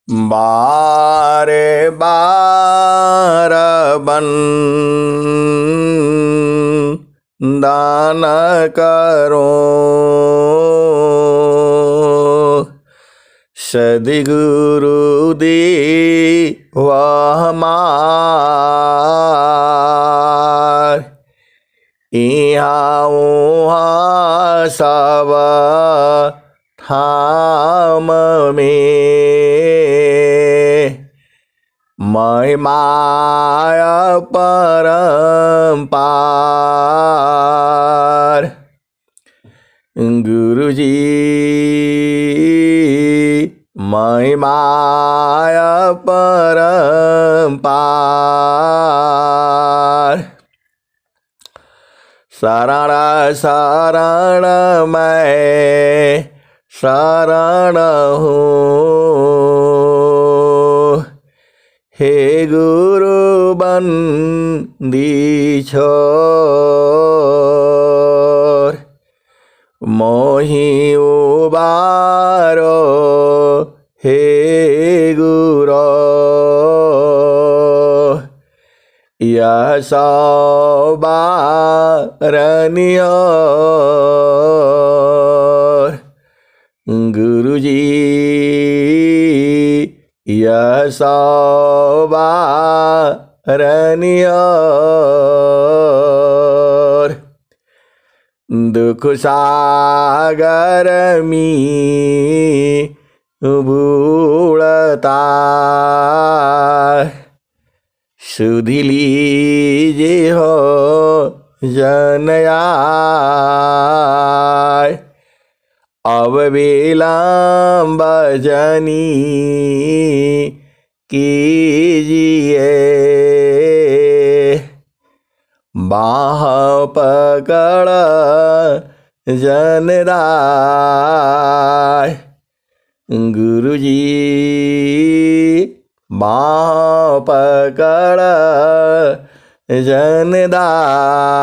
बारे बार दान करो सद्गुरु दी वह मार इहाँ उहाँ सब ठाम में महिमाया परम्पार गुरुजी महिमाया परम्पार शरण शरण मैं शरण हूँ हे गुरु बंदी छोर मोहि उबारो हे गुरो यह सौबारनियोर गुरुजी यह सौबारनियोर दुख सागर में बूढ़ता सुधि लीजे हो जनयाय अब विलम्ब जनी कीजिए बाह पकड़ जनराय गुरुजी बाह पकड़ जनदाय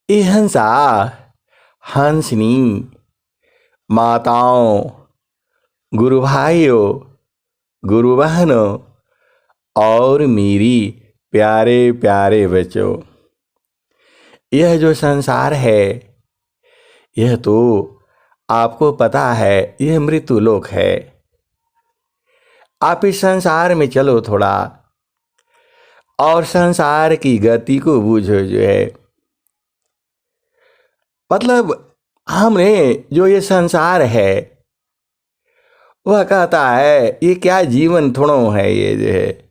ये हंसा हंसनी माताओं गुरु भाइयों गुरु बहनों और मेरी प्यारे प्यारे बच्चों, यह जो संसार है यह तो आपको पता है यह मृत्यु लोक है। आप इस संसार में चलो थोड़ा और संसार की गति को बूझो जो है। मतलब हमने जो ये संसार है वह कहता है ये क्या जीवन थोड़ो है ये जो है।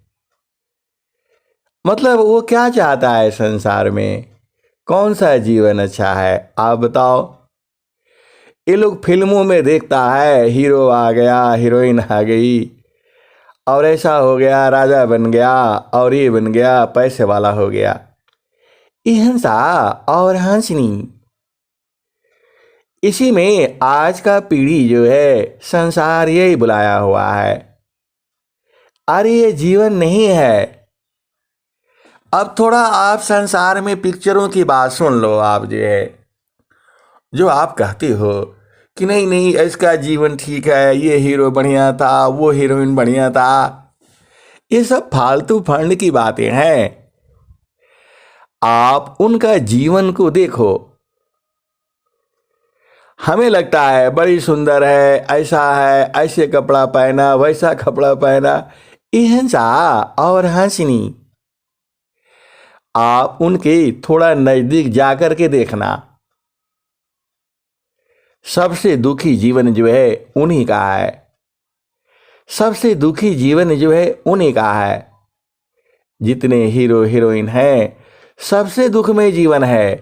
मतलब वो क्या चाहता है संसार में, कौन सा जीवन अच्छा है आप बताओ। ये लोग फिल्मों में देखता है हीरो आ गया हीरोइन आ गई और ऐसा हो गया राजा बन गया और ये बन गया पैसे वाला हो गया। ये हंसा और हंसनी, इसी में आज का पीढ़ी जो है संसार यही बुलाया हुआ है। अरे ये जीवन नहीं है। अब थोड़ा आप संसार में पिक्चरों की बात सुन लो। आप जो है जो आप कहते हो कि नहीं नहीं इसका जीवन ठीक है, ये हीरो बढ़िया था वो हीरोइन बढ़िया था, ये सब फालतू फंड की बातें हैं। आप उनका जीवन को देखो। हमें लगता है बड़ी सुंदर है, ऐसा है, ऐसे कपड़ा पहना वैसा कपड़ा पहना। ये हंसा और हंसनी, आप उनके थोड़ा नजदीक जाकर के देखना। सबसे दुखी जीवन जो है उन्हीं का है। सबसे दुखी जीवन जो है उन्हीं का है। जितने हीरो हीरोइन हैं सबसे दुखमय जीवन है।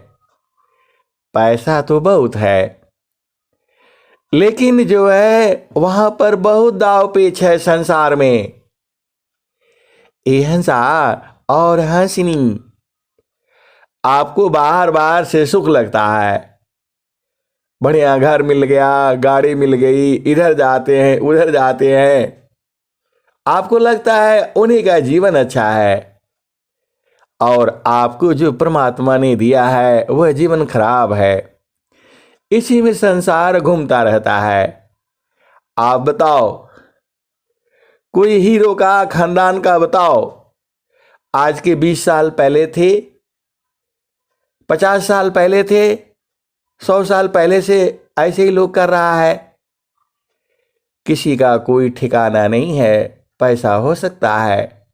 पैसा तो बहुत है लेकिन जो है वहां पर बहुत दाव पेच है संसार में। ये हंसा और हंसनी, आपको बाहर बाहर से सुख लगता है, बढ़िया घर मिल गया, गाड़ी मिल गई, इधर जाते हैं उधर जाते हैं, आपको लगता है उन्हीं का जीवन अच्छा है और आपको जो परमात्मा ने दिया है वह जीवन खराब है। इसी में संसार घूमता रहता है। आप बताओ, कोई हीरो का खानदान का बताओ। आज के 20 साल पहले थे, 50 साल पहले थे, 100 साल पहले से ऐसे ही लोग कर रहा है। किसी का कोई ठिकाना नहीं है। पैसा हो सकता है,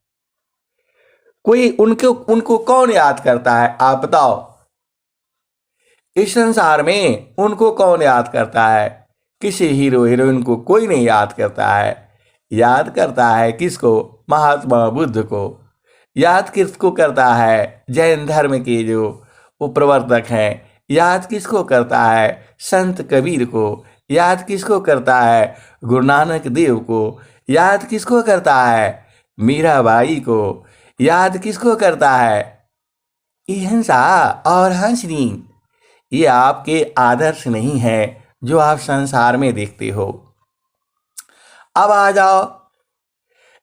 कोई उनको उनको कौन याद करता है? आप बताओ, इस संसार में उनको कौन याद करता है? किसी हीरो हीरोइन को कोई नहीं याद करता है। याद करता है किसको? महात्मा बुद्ध को। याद किसको करता है? जैन धर्म के जो वो प्रवर्तक हैं। याद किसको करता है? संत कबीर को। याद किसको करता है? गुरु नानक देव को। याद किसको करता है? मीराबाई को। याद किसको करता है? अहिंसा और हंसनी। ये आपके आदर्श नहीं है जो आप संसार में देखते हो। अब आ जाओ,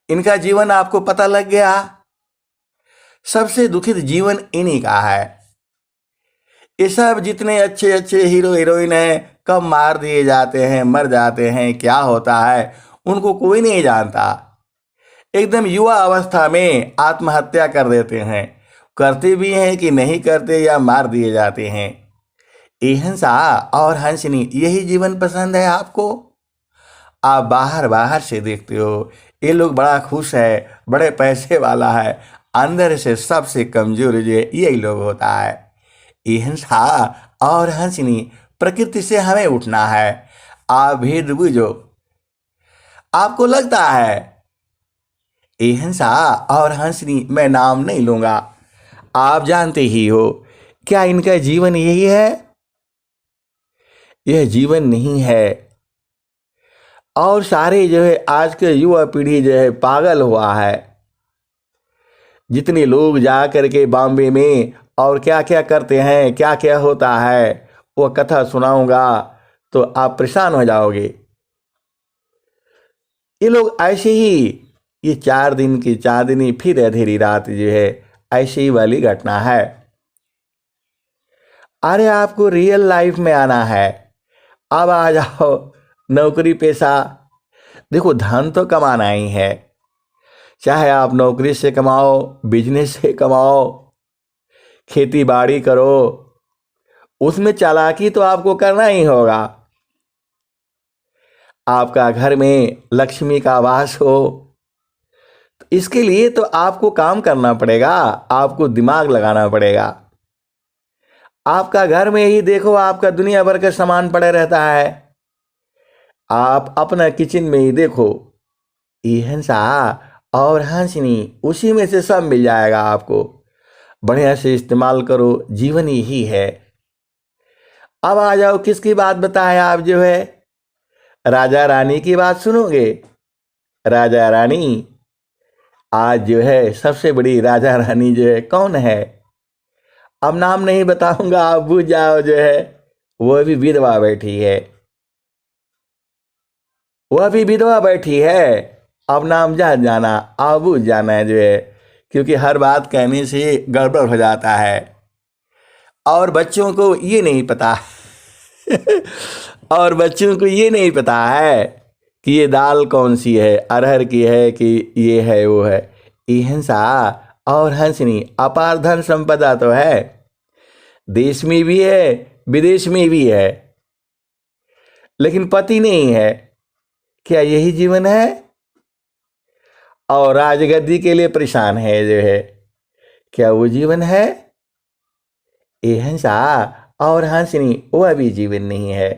इनका जीवन आपको पता लग गया। सबसे दुखित जीवन इन्हीं का है। ये सब जितने अच्छे अच्छे हीरो हीरोइन हैं, कब मार दिए जाते हैं, मर जाते हैं, क्या होता है उनको कोई नहीं जानता। एकदम युवा अवस्था में आत्महत्या कर देते हैं। करते भी हैं कि नहीं करते, या मार दिए जाते हैं। अहिंसा और हंसनी, यही जीवन पसंद है आपको? आप बाहर बाहर से देखते हो ये लोग बड़ा खुश है, बड़े पैसे वाला है, अंदर से सबसे कमजोर जो है यही लोग होता है। अहिंसा और हंसनी, प्रकृति से हमें उठना है। आप भेद बुझो। आपको लगता है अहिंसा और हंसनी, मैं नाम नहीं लूंगा, आप जानते ही हो क्या इनका जीवन यही है? यह जीवन नहीं है। और सारे जो है आज के युवा पीढ़ी जो है पागल हुआ है। जितने लोग जा करके बॉम्बे में और क्या क्या करते हैं, क्या क्या होता है, वो कथा सुनाऊंगा तो आप परेशान हो जाओगे। ये लोग ऐसे ही, ये 4 दिन की चांदनी फिर अंधेरी रात जो है, ऐसी ही वाली घटना है। अरे आपको रियल लाइफ में आना है। अब आ जाओ नौकरी पेशा। देखो, धन तो कमाना ही है, चाहे आप नौकरी से कमाओ, बिजनेस से कमाओ, खेती बाड़ी करो, उसमें चालाकी तो आपको करना ही होगा। आपका घर में लक्ष्मी का वास हो, तो इसके लिए तो आपको काम करना पड़ेगा, आपको दिमाग लगाना पड़ेगा। आपका घर में ही देखो, आपका दुनिया भर का सामान पड़े रहता है। आप अपना किचन में ही देखो, अहिंसा और हंसनी, उसी में से सब मिल जाएगा आपको। बढ़िया से इस्तेमाल करो, जीवन यही है। अब आ जाओ, किसकी बात बताएं आप जो है? राजा रानी की बात सुनोगे? राजा रानी, आज जो है सबसे बड़ी राजा रानी जो है कौन है? अब नाम नहीं बताऊंगा, आप बुझ जाओ जो है। वो भी विधवा बैठी है, वह भी विधवा बैठी है। अब नाम जान जाना, आप बुझ जाना है जो है, क्योंकि हर बात कहने से गड़बड़ हो जाता है। और बच्चों को ये नहीं पता और बच्चों को ये नहीं पता है कि ये दाल कौन सी है, अरहर की है कि ये है वो है। अहिंसा और हंसनी, अपार धन संपदा तो है, देश में भी है, विदेश में भी है, लेकिन पति नहीं है। क्या यही जीवन है? और राजगद्दी के लिए परेशान है जो है, क्या वो जीवन है? अहिंसा और हंसनी, वह भी जीवन नहीं है।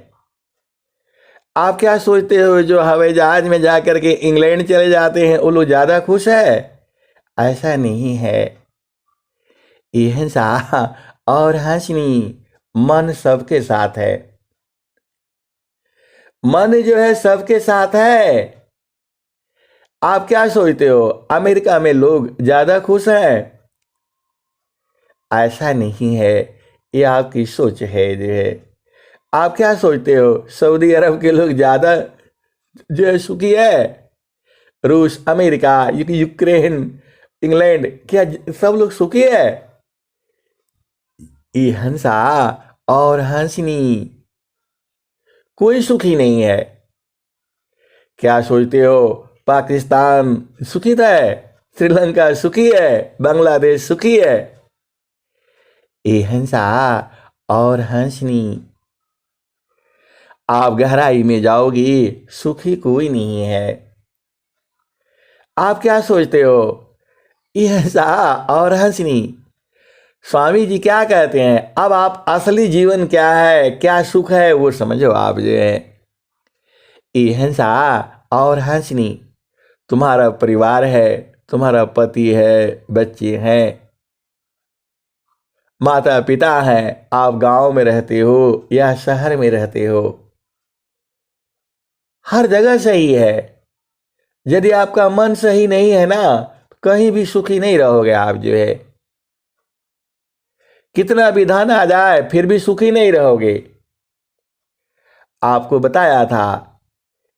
आप क्या सोचते हो जो हवाई जहाज में जाकर के इंग्लैंड चले जाते हैं वो लोग ज्यादा खुश है? ऐसा नहीं है। अहिंसा और हंसनी, मन सबके साथ है। मन जो है सबके साथ है। आप क्या सोचते हो अमेरिका में लोग ज्यादा खुश हैं? ऐसा नहीं है, ये आपकी सोच है जो है। आप क्या सोचते हो सऊदी अरब के लोग ज्यादा जो है सुखी है? रूस, अमेरिका, यूक्रेन, इंग्लैंड, क्या सब लोग सुखी है? ये हंसा और हंसनी, कोई सुखी नहीं है। क्या सोचते हो पाकिस्तान सुखी है, श्रीलंका सुखी है, बांग्लादेश सुखी है? ए हंसा और हंसनी, आप गहराई में जाओगी, सुखी कोई नहीं है। आप क्या सोचते हो? ए हंसा और हंसनी, स्वामी जी क्या कहते हैं? अब आप असली जीवन क्या है, क्या सुख है, वो समझो आप जो है। ए हंसा और हंसनी, तुम्हारा परिवार है, तुम्हारा पति है, बच्चे हैं, माता पिता हैं, आप गांव में रहते हो या शहर में रहते हो, हर जगह सही है। यदि आपका मन सही नहीं है ना, कहीं भी सुखी नहीं रहोगे आप जो है। कितना भी धन आ जाए फिर भी सुखी नहीं रहोगे। आपको बताया था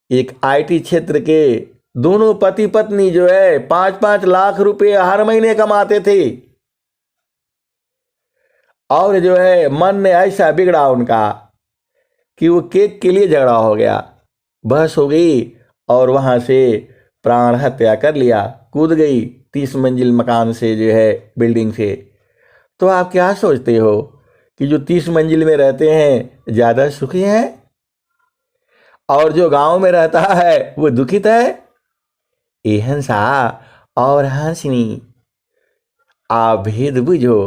एक आईटी क्षेत्र के दोनों पति पत्नी जो है 5-5 लाख रुपए हर महीने कमाते थे, और जो है मन ने ऐसा बिगड़ा उनका कि वो केक के लिए झगड़ा हो गया, बहस हो गई और वहां से प्राण हत्या कर लिया, कूद गई 30 मंजिल मकान से जो है, बिल्डिंग से। तो आप क्या सोचते हो कि जो 30 मंजिल में रहते हैं ज्यादा सुखी हैं और जो गांव में रहता है वो दुखित है? ए हंसा और हंसनी, आप भेद बुझो।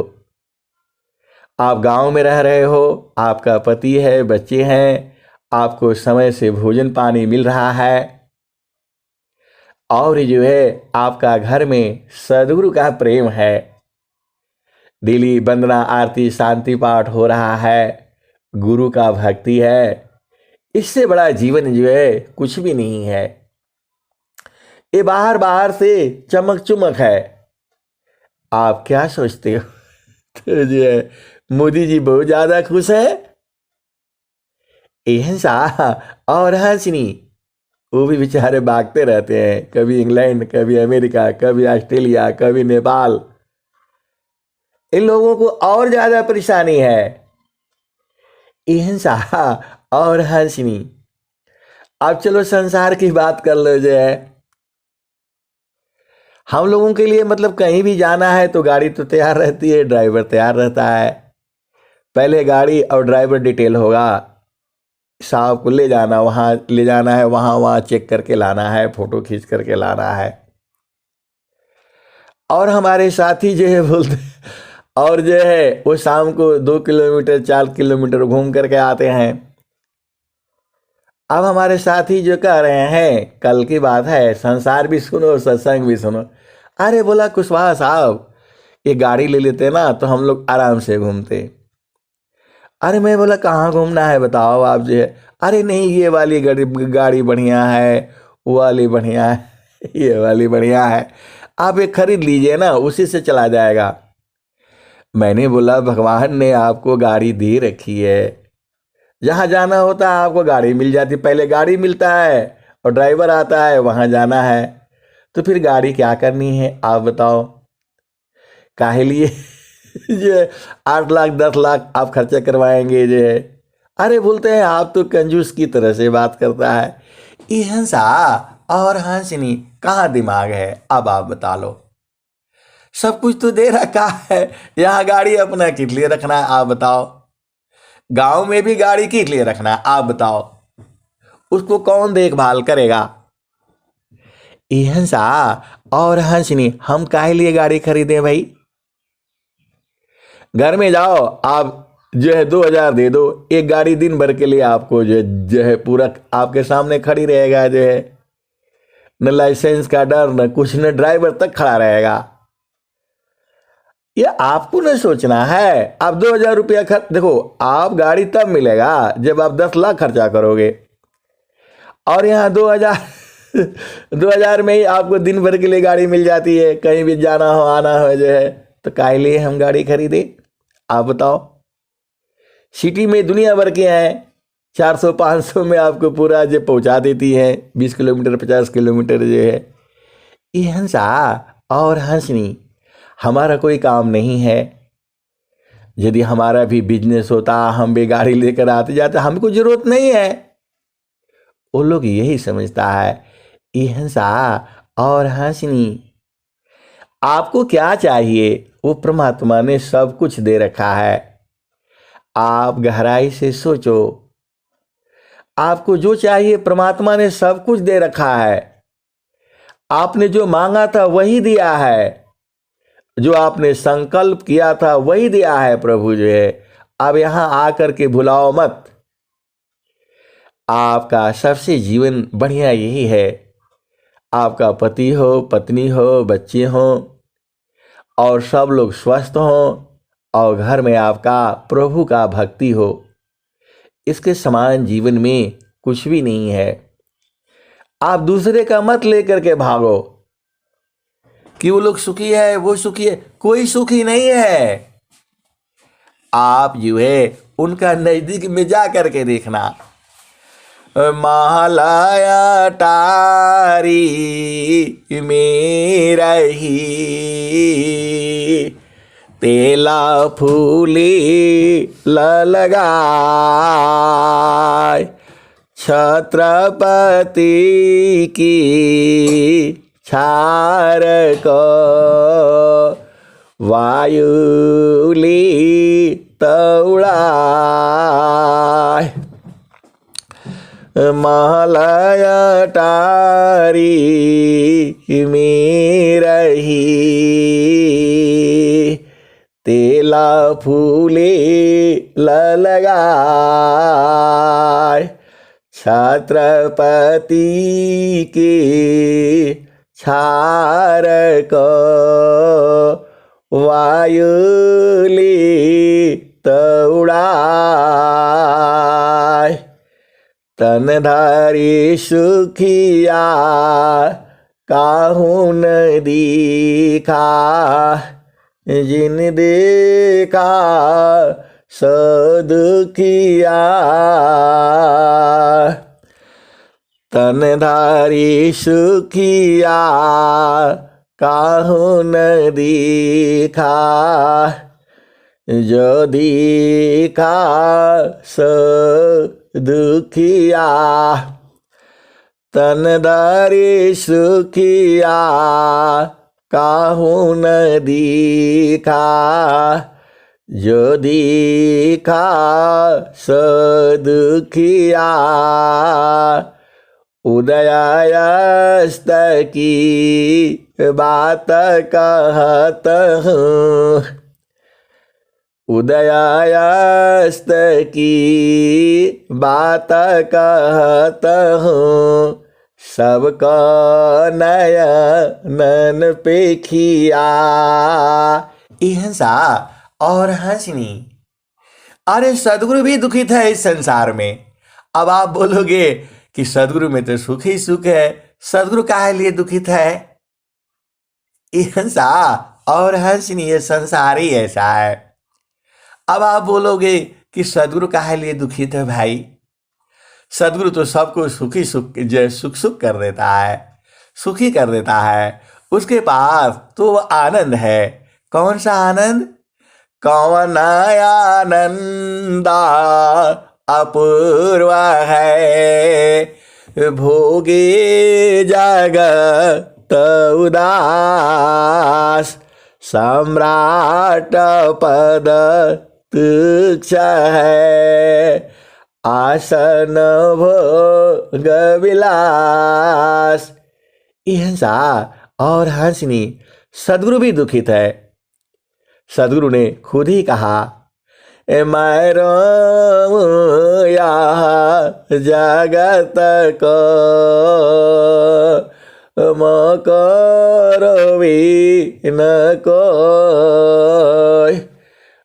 आप गांव में रह रहे हो, आपका पति है, बच्चे हैं, आपको समय से भोजन पानी मिल रहा है, और जो है आपका घर में सदगुरु का प्रेम है, डेली वंदना आरती शांति पाठ हो रहा है, गुरु का भक्ति है। इससे बड़ा जीवन जो है कुछ भी नहीं है। ये बाहर बाहर से चमक चमक है। आप क्या सोचते हो? तो जो है मोदी जी बहुत ज्यादा खुश है। हंसा और हंसनी, वो भी बेचारे भागते रहते हैं, कभी इंग्लैंड, कभी अमेरिका, कभी ऑस्ट्रेलिया, कभी नेपाल। इन लोगों को और ज्यादा परेशानी है। हंसा और हंसनी, अब चलो संसार की बात कर लो। जो है हम लोगों के लिए मतलब कहीं भी जाना है तो गाड़ी तो तैयार रहती है, ड्राइवर तैयार रहता है। पहले गाड़ी और ड्राइवर डिटेल होगा, साहब को ले जाना, वहाँ ले जाना है, वहाँ चेक करके लाना है, फोटो खींच करके लाना है। और हमारे साथी जो है बोलते, और जो है वो शाम को 2 किलोमीटर 4 किलोमीटर घूम करके आते हैं। अब हमारे साथी जो कह रहे हैं, कल की बात है, संसार भी सुनो सत्संग भी सुनो। अरे बोला कुशवाहा साहब, ये गाड़ी ले लेते ना तो हम लोग आराम से घूमते। अरे मैं बोला कहाँ घूमना है बताओ आप जो है। अरे नहीं, ये वाली गाड़ी बढ़िया है, वो वाली बढ़िया है, ये वाली बढ़िया है, आप एक खरीद लीजिए ना, उसी से चला जाएगा। मैंने बोला भगवान ने आपको गाड़ी दे रखी है, जहाँ जाना होता है आपको गाड़ी मिल जाती, पहले गाड़ी मिलता है और ड्राइवर आता है, वहाँ जाना है, तो फिर गाड़ी क्या करनी है आप बताओ? काहे लिए जो है 8 लाख 10 लाख आप खर्चा करवाएंगे जो है। अरे बोलते हैं आप तो कंजूस की तरह से बात करता है। ये हंसा और हंसनी, कहाँ दिमाग है? अब आप बता लो, सब कुछ तो दे रखा है, यहाँ गाड़ी अपना किस लिए रखना है आप बताओ? गांव में भी गाड़ी किस लिए रखना है आप बताओ? उसको कौन देखभाल करेगा? ये हंसा और हंसनी, हम काहे लिए गाड़ी खरीदे भाई? घर में जाओ, आप जो है 2,000 दे दो, एक गाड़ी दिन भर के लिए आपको जो है पूरा आपके सामने खड़ी रहेगा। जो है न लाइसेंस का डर, न कुछ, न ड्राइवर तक खड़ा रहेगा। ये आपको न सोचना है। आप 2,000 रुपया देखो, आप गाड़ी तब मिलेगा जब आप 10 लाख खर्चा करोगे, और यहाँ 2,000 2,000 में ही आपको दिन भर के लिए गाड़ी मिल जाती है, कहीं भी जाना हो आना हो जो है। तो काहे लिए हम गाड़ी खरीदे आप बताओ? सिटी में दुनिया भर के हैं, 400-500 में आपको पूरा जो पहुंचा देती है, 20 किलोमीटर 50 किलोमीटर जो है। ये हंसा और हंसनी, हमारा कोई काम नहीं है। यदि हमारा भी बिजनेस होता, हम भी गाड़ी लेकर आते जाते, हमको जरूरत नहीं है। वो लोग यही समझता है। अहिंसा और हंसनी। आपको क्या चाहिए? वो परमात्मा ने सब कुछ दे रखा है। आप गहराई से सोचो। आपको जो चाहिए परमात्मा ने सब कुछ दे रखा है। आपने जो मांगा था वही दिया है। जो आपने संकल्प किया था वही दिया है प्रभु जो है। अब यहां आकर के भुलाओ मत। आपका सबसे जीवन बढ़िया यही है। आपका पति हो, पत्नी हो, बच्चे हो और सब लोग स्वस्थ हो और घर में आपका प्रभु का भक्ति हो। इसके समान जीवन में कुछ भी नहीं है। आप दूसरे का मत लेकर के भागो कि वो लोग सुखी है, वो सुखी है। कोई सुखी नहीं है। आप जो है उनका नजदीक में जा करके देखना। महालया टारी में रही, तेला फूली लगाय, छत्रपति की छार को वायुली तौड़ाय। महालया टारी में रही, तेला फूले लगाय, छत्रपति के छार को वायुली तौड़ाय। तनधारी सुखिया काहू न दिखा, जिन देखा सदुखिया। तनधारी सुखिया काहू न दिखा, जो दिखा दुखिया। तनधारी सुखिया काहू न दिखा, जो दिखा दुखिया। उदयास्त की बात कहत हूँ, उदयास्त की बात कहत हूँ, सबका नयन पे खिया। अहिंसा और हंसनी। अरे सदगुरु भी दुखित है इस संसार में। अब आप बोलोगे कि सदगुरु में तो सुख ही सुख है, सदगुरु काहे लिए दुखित है? अहिंसा और हंसनी, ये संसार ही ऐसा है। अब आप बोलोगे कि सदगुरु काहे लिए दुखित है भाई? सदगुरु तो सबको सुखी सुख सुख सुख कर देता है, सुखी कर देता है। उसके पास तो आनंद है। कौन सा आनंद? कौन आनंदा अपूर्व है, भोगे जगत उदास, सम्राट पद तुच्छ है, आसन भोग विलास। अहिंसा और हंसनी। सदगुरु भी दुखित है। सदगुरु ने खुद ही कहा, मैं रोऊं यहाँ जगत को, मोको रोवी न कोई।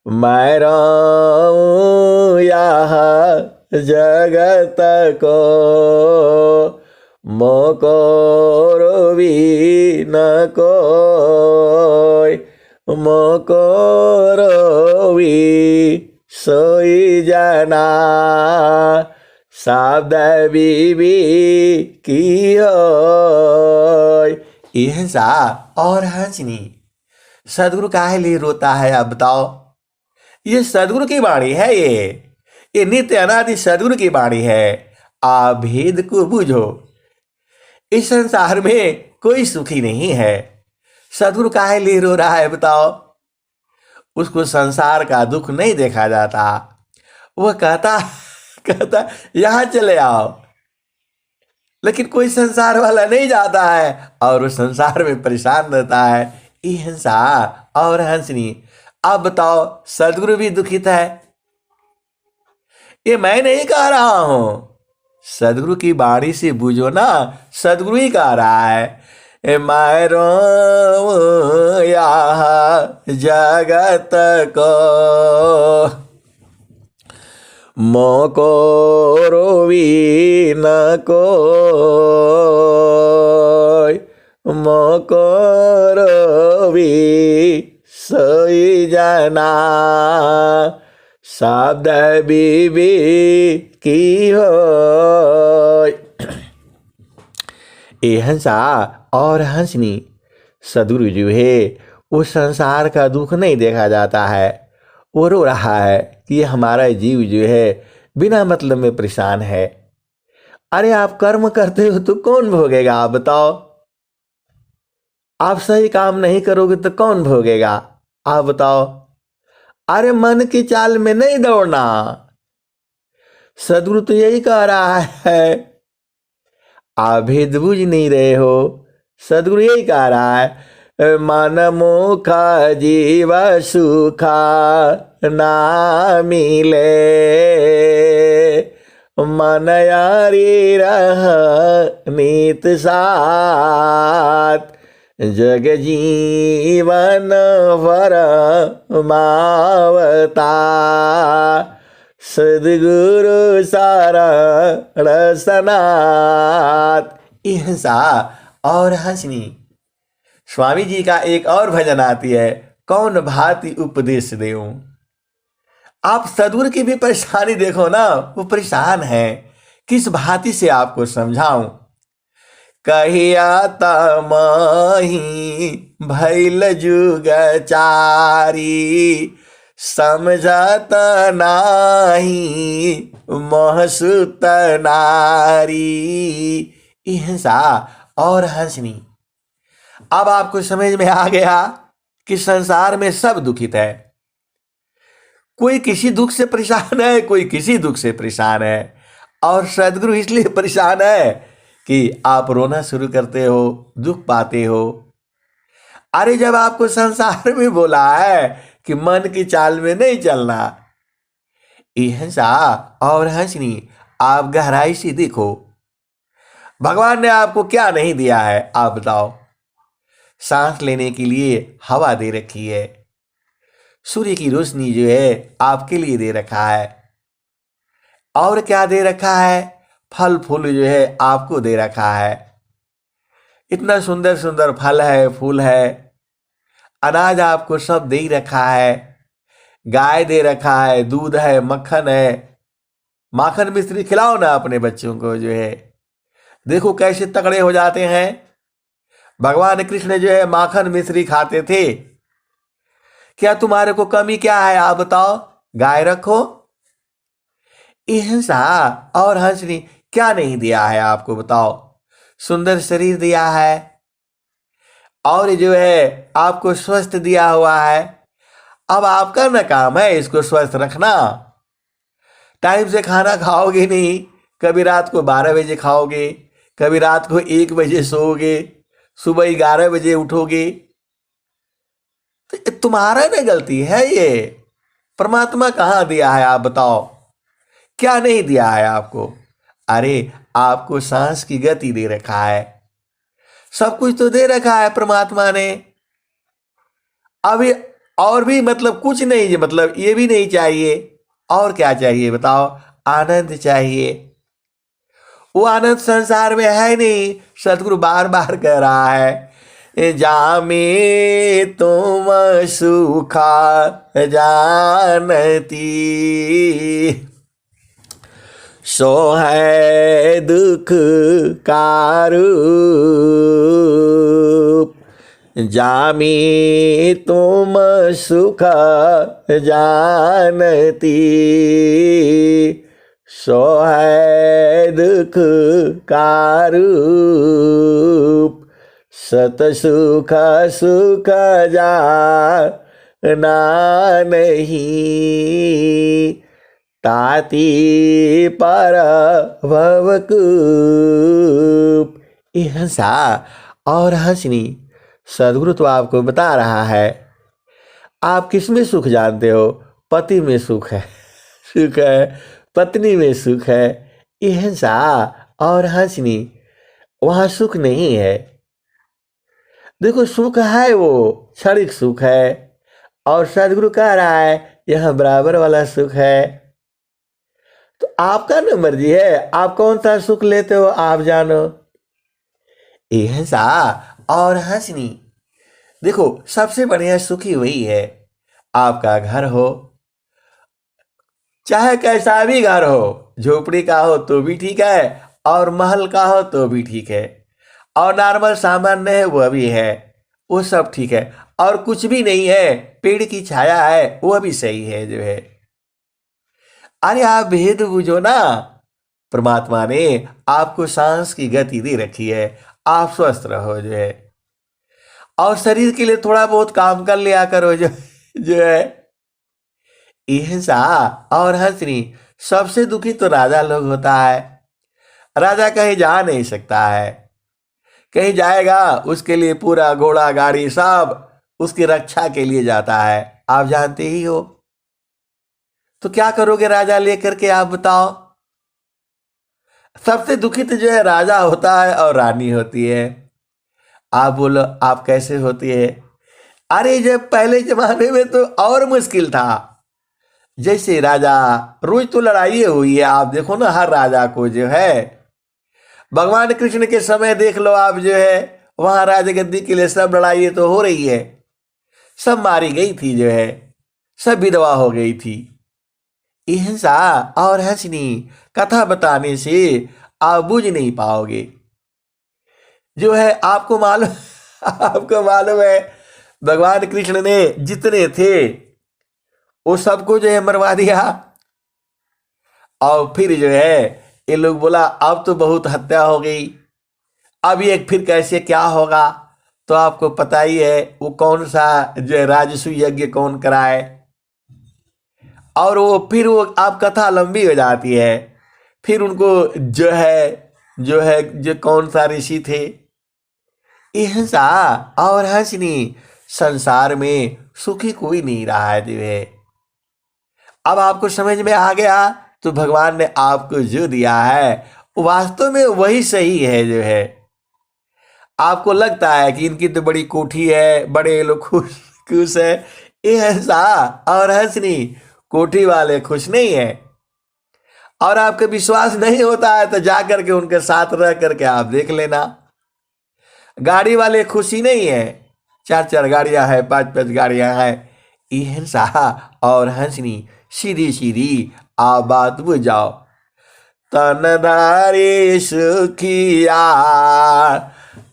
मैं रोऊं यहाँ जगत को, मोको रोवी न कोई। मोको रोवी सोई जना, शब्द बीबी की होय। अहिंसा और हंसनी। सदगुरु काहे लिए रोता है? अब बताओ। ये सदगुरु की वाणी है। ये नित्य अनादि सदगुरु की वाणी है। आभेद को बूझो। इस संसार में कोई सुखी नहीं है। सदगुरु काहे लिए रो रहा है बताओ? उसको संसार का दुख नहीं देखा जाता। वह कहता कहता यहां चले आओ, लेकिन कोई संसार वाला नहीं जाता है और वो संसार में परेशान रहता है। ये हंसा और हंसनी। अब बताओ, सदगुरु भी दुखित है? ये मैं नहीं कह रहा हूं, सदगुरु की वाणी से बूझो ना, सदगुरु ही कह रहा है। मारो यहाँ जगत को मोको रोवी न कोय, मोको रोवी सोई जना, शब्द बीबी की हो। ए हंसा और हंसनी, सदगुरु जो है वो संसार का दुख नहीं देखा जाता है। वो रो रहा है कि ये हमारा जीव जो है बिना मतलब में परेशान है। अरे आप कर्म करते हो तो कौन भोगेगा? आप बताओ। आप सही काम नहीं करोगे तो कौन भोगेगा? आप बताओ। अरे मन की चाल में नहीं दौड़ना, सदगुरु तो यही कह रहा है। आप भेद बुझ नहीं रहे हो, सदगुरु यही कह रहा है। मन मुखा जीव सुखा ना मिले, मन यारी रह नीत साथ, जग जीवन भर मावता, सदगुरु शरण सनात। हंसा और हंसनी। स्वामी जी का एक और भजन आती है, कौन भांति उपदेश देऊं। आप सदगुरु की भी परेशानी देखो ना, वो परेशान है, किस भांति से आपको समझाऊं। कहिया तमही भैल जुग चारी, समझत नाही महसुत नारी। हंसा और हंसनी। अब आपको समझ में आ गया कि संसार में सब दुखित है। कोई किसी दुख से परेशान है, कोई किसी दुख से परेशान है। और सदगुरु इसलिए परेशान है कि आप रोना शुरू करते हो, दुख पाते हो। अरे जब आपको संसार में बोला है कि मन की चाल में नहीं चलना। हंसा और हंसनी, आप गहराई से देखो, भगवान ने आपको क्या नहीं दिया है? आप बताओ। सांस लेने के लिए हवा दे रखी है, सूर्य की रोशनी जो है आपके लिए दे रखा है। और क्या दे रखा है? फल फूल जो है आपको दे रखा है। इतना सुंदर सुंदर फल है, फूल है, अनाज आपको सब दे ही रखा है। गाय दे रखा है, दूध है, मक्खन है। माखन मिश्री खिलाओ ना अपने बच्चों को जो है, देखो कैसे तगड़े हो जाते हैं। भगवान कृष्ण जो है माखन मिश्री खाते थे। क्या तुम्हारे को कमी क्या है? आप बताओ। गाय रखो। हंसा और हंसनी, क्या नहीं दिया है आपको? बताओ। सुंदर शरीर दिया है, और जो है आपको स्वस्थ दिया हुआ है। अब आपका ना काम है इसको स्वस्थ रखना। टाइम से खाना खाओगे नहीं, कभी रात को 12 बजे खाओगे, कभी रात को 1 बजे सोओगे, सुबह 11 बजे उठोगे। तो तुम्हारा ना गलती है ये। परमात्मा कहाँ दिया है? आप बताओ। क्या नहीं दिया है आपको? अरे आपको सांस की गति दे रखा है, सब कुछ तो दे रखा है परमात्मा ने। अभी और भी मतलब कुछ नहीं, मतलब ये भी नहीं चाहिए। और क्या चाहिए बताओ? आनंद चाहिए। वो आनंद संसार में है नहीं। सतगुरु बार बार कह रहा है, जामे तुम सुखा जानती, सो है दुख का रूप, जामी तुम सुख जानती, सो है दुख का रूप, सत सुख सुख जाना नहीं, ताती पर भवकूप। ये हंसा और हंसनी सदगुरु तो आपको बता रहा है, आप किस में सुख जानते हो? पति में सुख है, सुख है, पत्नी में सुख है। ये हंसा और हंसनी, वहां सुख नहीं है। देखो सुख है वो क्षणिक सुख है, और सदगुरु कह रहा है यह बराबर वाला सुख है। तो आपका न मर्जी है, आप कौन सा सुख लेते हो आप जानो। ये हंसा और हंसनी, देखो सबसे बढ़िया सुखी वही है। आपका घर हो, चाहे कैसा भी घर हो, झोपड़ी का हो तो भी ठीक है, और महल का हो तो भी ठीक है, और नॉर्मल सामान्य है वह भी है, वो सब ठीक है। और कुछ भी नहीं है, पेड़ की छाया है, वह भी सही है जो है। अरे आप भेद बुझो ना, परमात्मा ने आपको सांस की गति दे रखी है, आप स्वस्थ रहो जो है। और शरीर के लिए थोड़ा बहुत काम कर लिया करो जो है। हिंसा और हंसनी, सबसे दुखी तो राजा लोग होता है। राजा कहीं जा नहीं सकता है, कहीं जाएगा उसके लिए पूरा घोड़ा गाड़ी सब उसकी रक्षा के लिए जाता है, आप जानते ही हो। तो क्या करोगे राजा लेकर के, आप बताओ। सबसे दुखित जो है राजा होता है और रानी होती है। आप बोलो आप कैसे होती है? अरे जब पहले जमाने में तो और मुश्किल था। जैसे राजा, रोज तो लड़ाई हुई है, आप देखो ना हर राजा को जो है। भगवान कृष्ण के समय देख लो आप जो है, वहां राजगद्दी के लिए सब लड़ाई तो हो रही है, सब मारी गई थी जो है, सब विधवा हो गई थी। हिंसा और हंसनी कथा बताने से आप बुझ नहीं पाओगे जो है। आपको मालूम आपको मालूम है भगवान कृष्ण ने जितने थे वो सबको जो है मरवा दिया। और फिर जो है ये लोग बोला अब तो बहुत हत्या हो गई, अब ये फिर कैसे क्या होगा। तो आपको पता ही है वो कौन सा जो है राजसूय यज्ञ कौन कराए। और वो फिर वो आप कथा लंबी हो जाती है। फिर उनको जो कौन सा ऋषि थे। हिंसा और हंसनी, संसार में सुखी कोई नहीं रहा है जो है। अब आपको समझ में आ गया, तो भगवान ने आपको जो दिया है वास्तव में वही सही है जो है। आपको लगता है कि इनकी तो बड़ी कोठी है, बड़े लोग खुश खुश है। ये हंसा और हंसनी, कोठी वाले खुश नहीं है। और आपके विश्वास नहीं होता है तो जाकर के उनके साथ रह करके आप देख लेना। गाड़ी वाले खुशी नहीं है, चार चार गाड़ियां हैं, पांच पांच गाड़ियां हैं। ये हंसा और हंसनी, सीधी सीधी आप बात बुझाओ। तनधारी सुखिया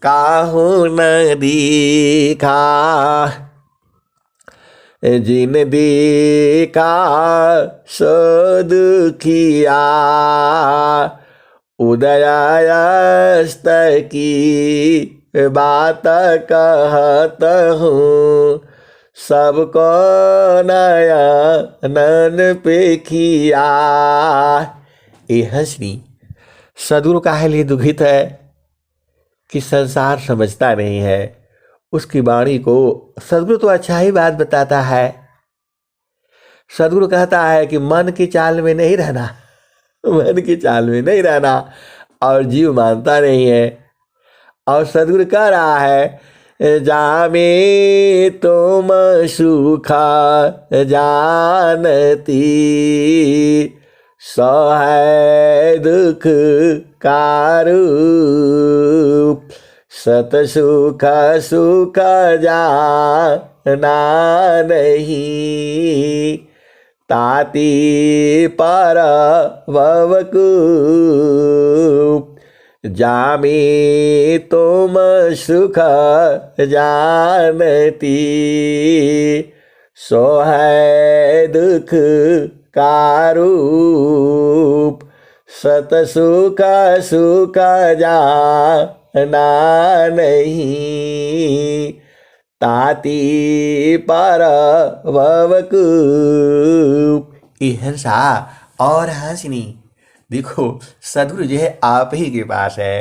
काहू न दिखा, जिन देखा सो दुखिया, उदयास्त की बात कहत हूँ, सबको नयन पेखिया। ये हंसनी सदगुरु काहे लिए दुखित है कि संसार समझता नहीं है उसकी वाणी को। सदगुरु तो अच्छा ही बात बताता है। सदगुरु कहता है कि मन की चाल में नहीं रहना, मन की चाल में नहीं रहना, और जीव मानता नहीं है। और सदगुरु कह रहा है जामे तुम सुखा जानती, सो है दुख का रूप, सत सुख सुख जाना नहीं, ताती पर भवकूप, जामी तुम सुख जानती, सो है दुख का रूप, सत सुख सुख जाना नहीं, ताती पर भवकूप। ये हंसा और हंसनी। देखो सदगुरु जो है आप ही के पास है।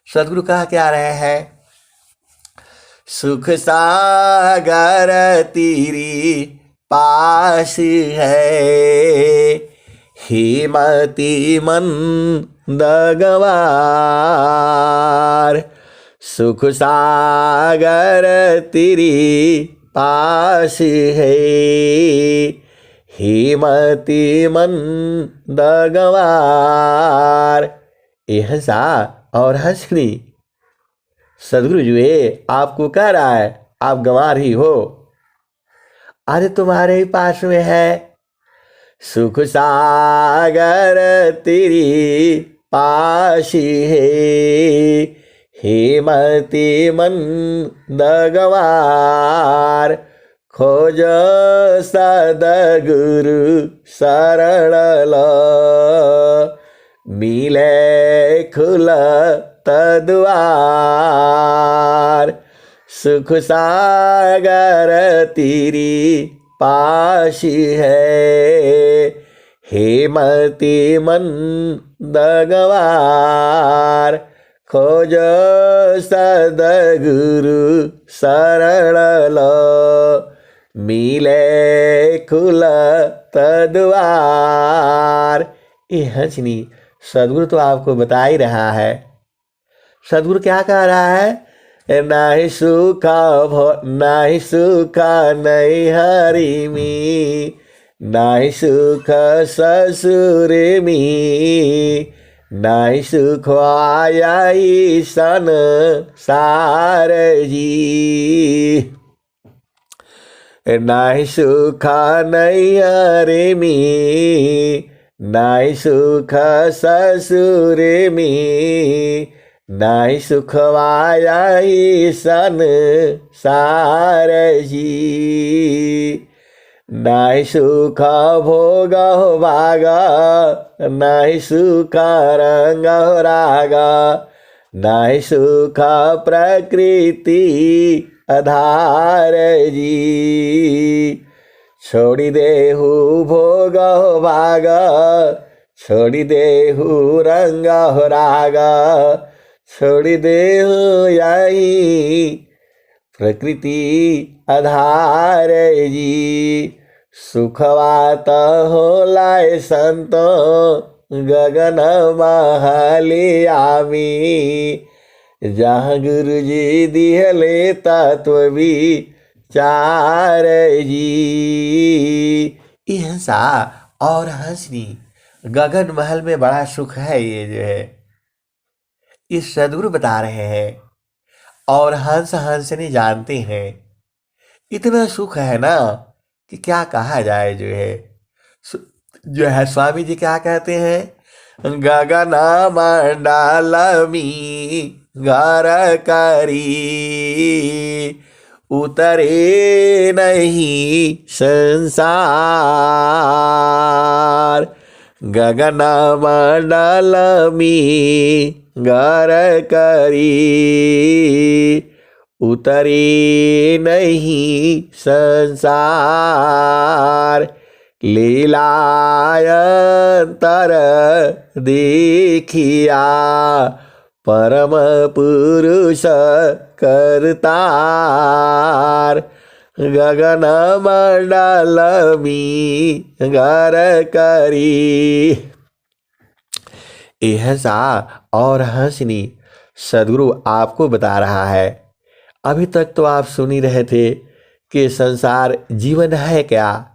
सदगुरु कहा क्या रहे हैं? सुख सागर तेरी पास है, हेमति मंद गवार। सुख सागर तेरी पास है, हेमति मंद गवार। ये हंसा और हंसनी। सदगुरु जी आपको कह रहा है आप गंवार ही हो, अरे तुम्हारे ही पास में है। सुख सागर तेरी पास है, हेमति मंद गवार। खोज सदगुरु शरण लो, मिले खुलत द्वार। सुख सागर तेरी पास है, हेमति मंद गवार। खोज सदगुरु शरण लो, मिले खुलत द्वार। ये हंसनी। सदगुरु तो आपको बता ही रहा है। सदगुरु क्या कह रहा है? नहीं सुखा नहीं सुखा नहीं हरि में, नहीं सुख ससुर में, नहीं सुख आया सन सार जी। नहीं सुखा नहीं हरि में, नहीं सुख ससुर में, नहीं सुखवाया सन सार जी। नहीं सुख भोग भाग, नहीं सुख रंग राग, नहीं सुख प्रकृति आधार जी। छोड़ी देहु भोग भाग, छोड़ी देहु रंग राग, छोड़ी देहु यही प्रकृति आधार जी। सुखवात हो लाए संत गगन महलिया में, जहाँ गुरु जी दिहले तत्व विचार जी। ये हंसा और हंसनी। गगन महल में बड़ा सुख है, ये जो है ये सदगुरु बता रहे हैं और हंस हंसनी जानते हैं। इतना सुख है ना कि क्या कहा जाए। जो है जो है स्वामी जी क्या कहते हैं? गगन मंडल में घर करी, उतरे नहीं संसार। गगन मंडल में घर करी, उतरे नहीं संसार। लीलायंतर देखिया, परम पुरुष करतार। गगन मंडल में घर करी। यह सा और हंसनी सदगुरु आपको बता रहा है। अभी तक तो आप सुन ही रहे थे कि संसार जीवन है क्या?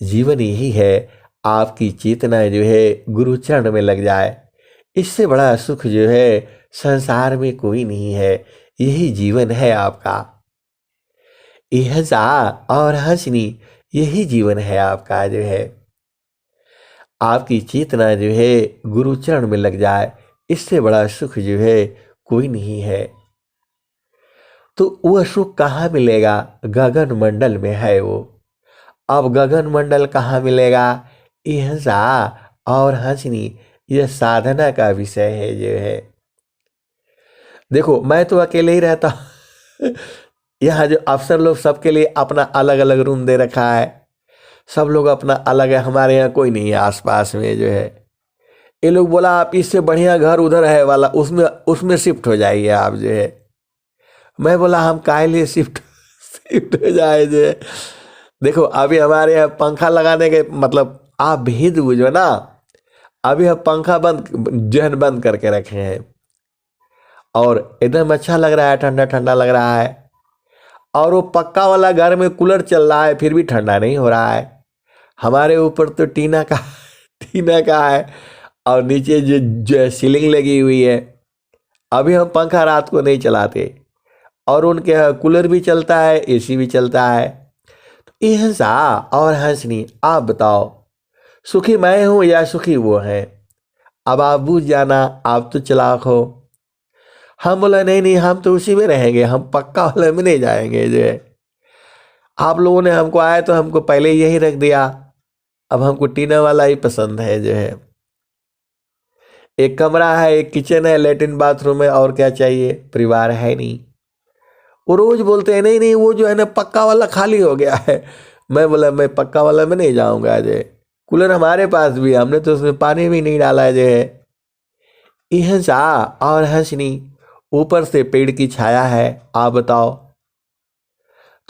जीवन यही है आपकी चेतना जो है गुरु चरण में लग जाए। इससे बड़ा सुख जो है संसार में कोई नहीं है। यही जीवन है आपका। यह सा और हंसनी यही जीवन है आपका। जो है आपकी चेतना जो है गुरु चरण में लग जाए, इससे बड़ा सुख जो है कोई नहीं है। तो वह सुख कहाँ मिलेगा? गगन मंडल में है वो। अब गगन मंडल कहाँ मिलेगा? यह सा और हंसनी यह साधना का विषय है जो है। देखो मैं तो अकेले ही रहता हूँ। यहाँ जो अफसर लोग सबके लिए अपना अलग अलग रूम दे रखा है, सब लोग अपना अलग है। हमारे यहाँ कोई नहीं है आसपास में जो है। ये लोग बोला आप इससे बढ़िया घर उधर है वाला, उसमें उसमें शिफ्ट हो जाइए आप जो है। मैं बोला हम काहे लिए शिफ्ट शिफ्ट हो जाए जो है। देखो अभी हमारे यहाँ पंखा लगाने के मतलब आप भेद बुझो ना। अभी हम पंखा बंद जो है बंद करके रखे हैं और एकदम अच्छा लग रहा है, ठंडा ठंडा लग रहा है। और वो पक्का वाला घर में कूलर चल रहा है फिर भी ठंडा नहीं हो रहा है। हमारे ऊपर तो टीना का टीना का है और नीचे जो सीलिंग लगी हुई है। अभी हम पंखा रात को नहीं चलाते और उनके यहाँ कूलर भी चलता है, एसी भी चलता है। तो ये हंसा और हंसनी, आप बताओ सुखी मैं हूं या सुखी वो है? अब आप बूझ जाना, आप तो चालाक हो। हम बोला नहीं नहीं हम तो उसी में रहेंगे, हम पक्का वाले में नहीं जाएंगे जो है। आप लोगों ने हमको आया तो हमको पहले यही रख दिया, अब हमको टीना वाला ही पसंद है जो है। एक कमरा है, एक किचन है, लेटरिन बाथरूम है, और क्या चाहिए? परिवार है नहीं। वो रोज बोलते हैं नहीं नहीं वो जो है ना पक्का वाला खाली हो गया है। मैं बोला मैं पक्का वाला में नहीं जाऊंगा जो है। कूलर हमारे पास भी, हमने तो उसमें पानी भी नहीं डाला है जो है। ये हंसा और हंसनी, ऊपर से पेड़ की छाया है, आप बताओ।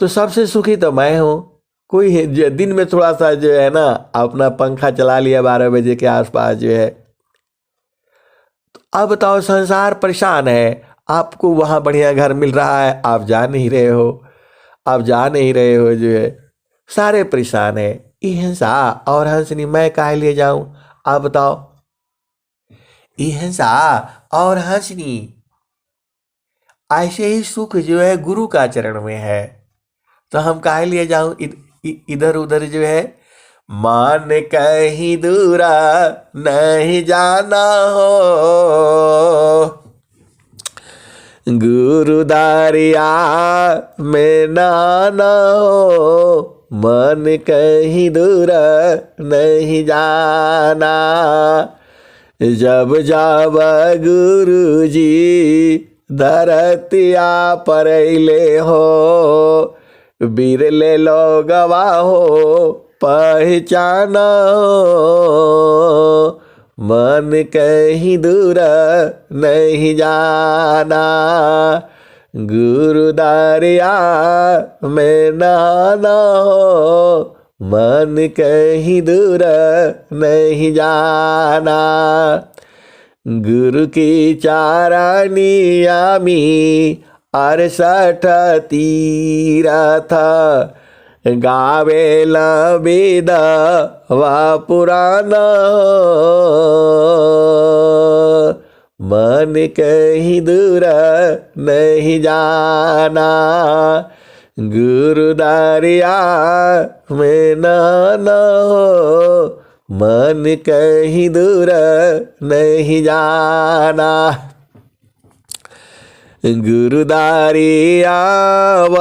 तो सबसे सुखी तो मैं हूँ। कोई दिन में थोड़ा सा जो है ना अपना पंखा चला लिया 12 बजे के आसपास जो है। तो अब बताओ संसार परेशान है, आपको वहाँ बढ़िया घर मिल रहा है, आप जा नहीं रहे हो, आप जा नहीं रहे हो जो है। सारे परेशान है। ये हंसा और हंसनी, मैं काहे लिए जाऊं? आप बताओ। ये हंसा और हंसनी, ऐसे ही सुख जो है गुरु का चरण में है, तो हम काहे लिए जाऊं इधर उधर जो है। मान कहीं दूरा नहीं जाना हो, गुरुदारिया में नाना हो, मन कहीं दूर नहीं जाना। जब जब गुरु जी धरतिया पर ले हो, बिरले लोगवा हो पहचाना हो, मन कहीं दूर नहीं जाना, गुरुदारिया में नाना हो, मन कहीं दूर नहीं जाना। गुरु की चारानिया में 68 तीरथ गावेला वेद व पुराना, मन कहीं दूर नहीं जाना, गुरुदारिया में नाना हो, मन कहीं दूर नहीं जाना। गुरुदारिया व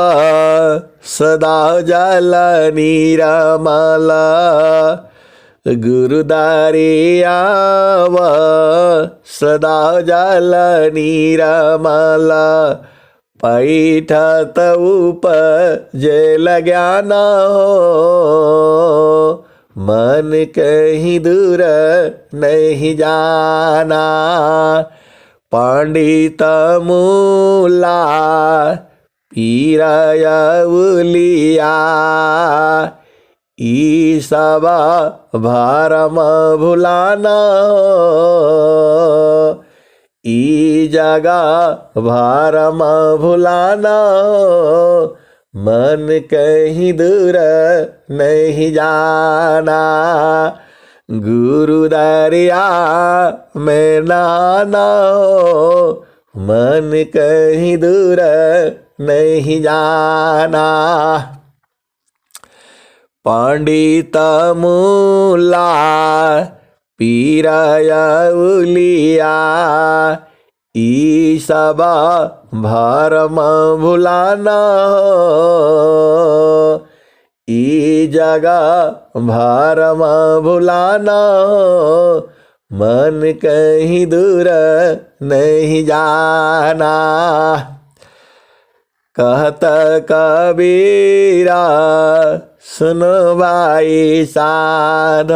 सदा जल नीरमला, गुरुदारिया व सदा जल नीरमला, पैठत उपजल ज्ञान हो, मन कहीं दूर नहीं जाना। पंडित मूला पीरया उलिया, ई सब भरम भुलाना हो, ई जगह भरम भुलाना हो, मन कहीं दूर नहीं जाना, गुरुदारिया में नाना हो, मन कहीं दूर नहीं जाना। पंडित मूला पीरया उलिया, ई सब भरम भुलाना हो, ई जगह भरम भुलाना हो, मन कहीं दूर नहीं जाना। कहत कबीरा सुनो भाई साध,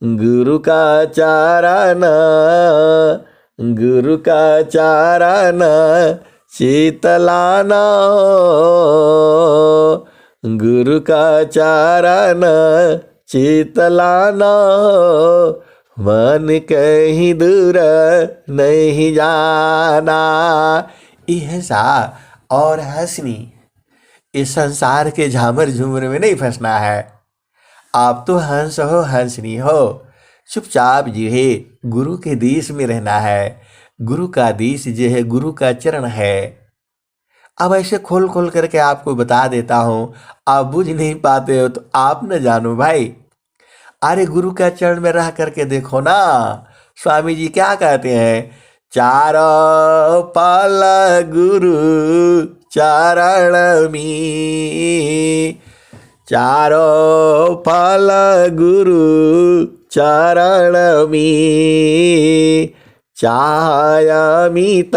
गुरु का चरण, गुरु का चरण शीतलाना, गुरु का चरण शीतलाना, मन कहीं दूर नहीं जाना। यह सा और हंसनी, इस संसार के झामर झूमर में नहीं फंसना है। आप तो हंस हो, हंसनी हो, चुपचाप जो है गुरु के देश में रहना है। गुरु का देश जो है गुरु का चरण है। अब ऐसे खोल खोल करके आपको बता देता हूँ, आप बुझ नहीं पाते हो तो आप न जानो भाई। अरे गुरु का चरण में रह करके देखो ना। स्वामी जी क्या कहते हैं, चारों पल गुरु चरण में, चारों पल गुरु चरण में, चाहय अमित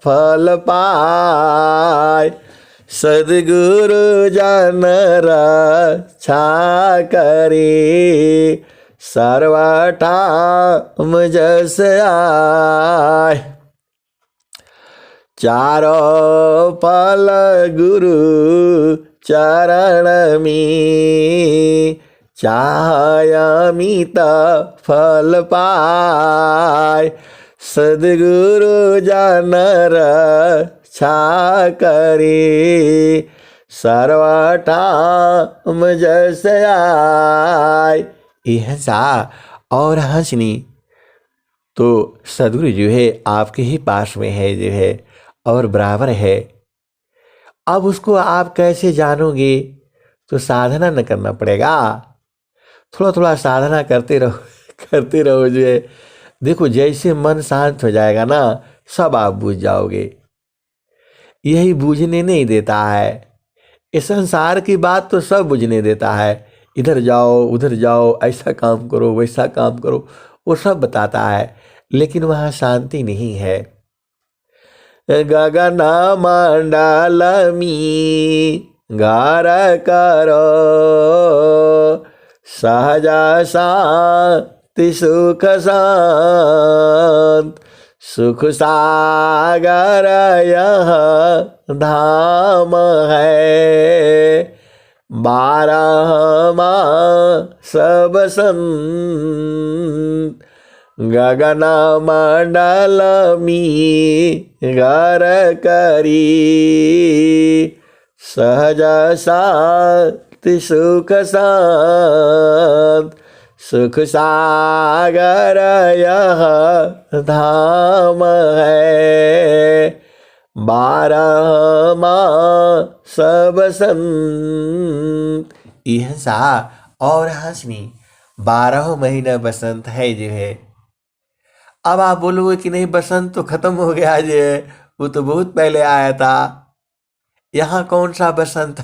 फल पाय, सद्गुरु जन रक्षा करे, सर्वठाम जस आय। चारों पल गुरु चरण में, चाहय अमित फल पाय, सद्गुरु जन रक्षा करे, सर्वठाम जस आय। यह सा और हंसनी, तो सद्गुरु जो है आपके ही पास में है जो है, और बराबर है। अब उसको आप कैसे जानोगे, तो साधना न करना पड़ेगा। थोड़ा थोड़ा साधना करते रहो करते रहो जो है। देखो जैसे मन शांत हो जाएगा ना, सब आप बूझ जाओगे। यही बूझने नहीं देता है। इस संसार की बात तो सब बुझने देता है। इधर जाओ उधर जाओ, ऐसा काम करो वैसा काम करो, वो सब बताता है, लेकिन वहाँ शांति नहीं है। गगन मंडल में घर करो, सहज शांति सुख शांत, सुख सागर यह धाम है, 12 मास बसंत, गगन मंडल में घर करी, सहज शांति सुख शांत, सुख सागर यह धाम है, 12 मास बसंत। यह सा और हंसनी, 12 महीना बसंत है जो है। अब आप बोलोगे कि नहीं बसंत तो खत्म हो गया जो है, वो तो बहुत पहले आया था, यहाँ कौन सा बसंत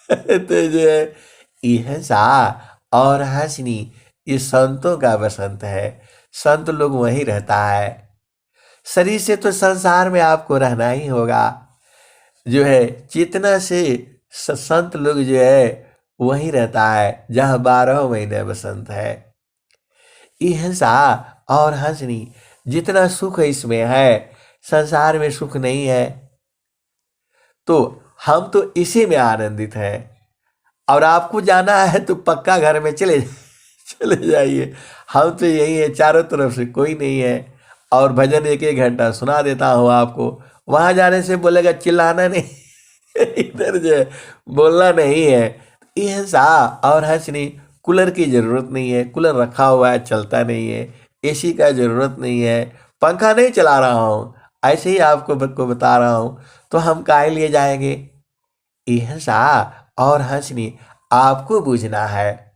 तो जो है यह सा और हंसनी, ये संतों का बसंत है। संत लोग वहीं रहता है। शरीर से तो संसार में आपको रहना ही होगा जो है, चेतना से संत लोग जो है वहीं रहता है जहाँ 12 महीने बसंत है। यह सा और हंसनी, जितना सुख इसमें है, संसार में सुख नहीं है। तो हम तो इसी में आनंदित हैं। और आपको जाना है तो पक्का घर में चले जाइए। हम तो यही है, चारों तरफ से कोई नहीं है। और भजन 1-1 घंटा सुना देता हूँ आपको। वहाँ जाने से बोलेगा चिल्लाना नहीं इधर जो है बोलना नहीं है। यह सा और हंसनी, कूलर की ज़रूरत नहीं है, कूलर रखा हुआ है चलता नहीं है, एसी का ज़रूरत नहीं है, पंखा नहीं चला रहा हूँ, ऐसे ही आपको बता रहा हूँ, तो हम काहे लिए जाएंगे। यह सा और हंसनी, आपको बूझना है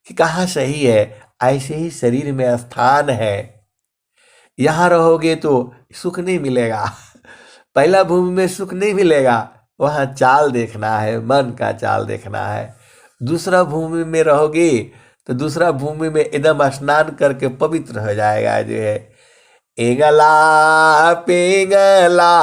कि कहाँ सही है। ऐसे ही शरीर में स्थान है, यहाँ रहोगे तो सुख नहीं मिलेगा। पहला भूमि में सुख नहीं मिलेगा, वहाँ चाल देखना है, मन का चाल देखना है। दूसरा भूमि में रहोगे तो दूसरा भूमि में एकदम स्नान करके पवित्र हो जाएगा जो है। एंगला पिंगला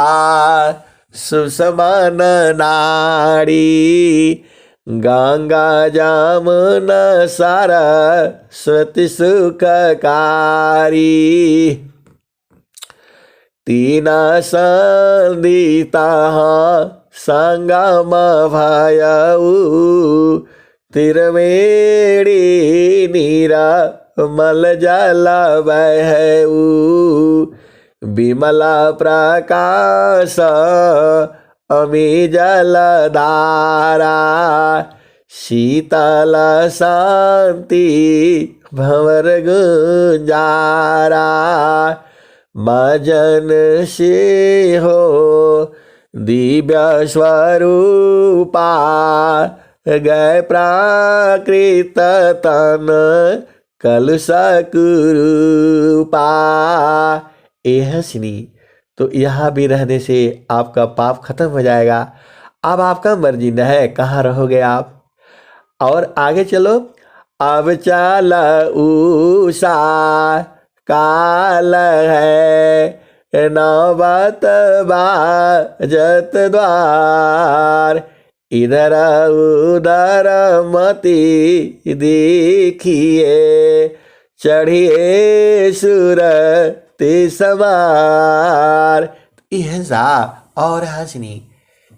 सुसमान नाड़ी, गंगा जमुना सरस्वती सुखकारी, तीना संदिता संगम भयऊ, तिरवेणी नीरा मल जल बहऊ, विमला प्रकाश अमी जलधारा, शीतल शांति भंवर गुंजारा, मजन से हो दिव्य स्वरूपा, गए प्राकृत तन कलुष कुरूपा। हंसनी तो यहाँ भी रहने से आपका पाप खत्म हो जाएगा। अब आपका मर्जी न है कहाँ रहोगे आप। और आगे चलो। अब चल उषा काल है, नौबत बाजत द्वार, इधर उधर मति देखिए, चढ़िए सुरति सवार। हंसा और हंसनी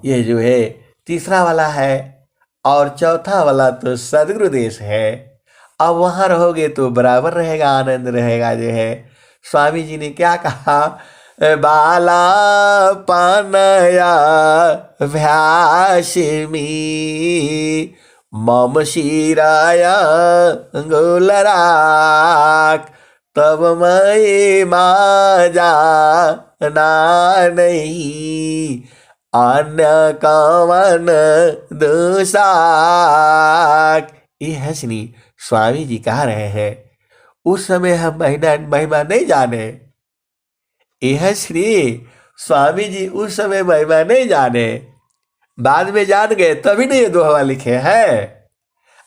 ये जो है तीसरा वाला है, और चौथा वाला तो सदगुरु देश है। अब वहाँ रहोगे तो बराबर रहेगा, आनंद रहेगा जो है। स्वामी जी ने क्या कहा, बाला पानया भ्यासिमी, मम शिराया अंगुलराक, तब मैं माजा ना नहीं, अन्य कवन दुसाक। ये हंसनी स्वामी जी कह रहे हैं उस समय हम महिमा नहीं जाने। यह श्री स्वामी जी उस समय महिमा नहीं जाने, बाद में जान गए तभी नहीं ये दोहा लिखे हैं।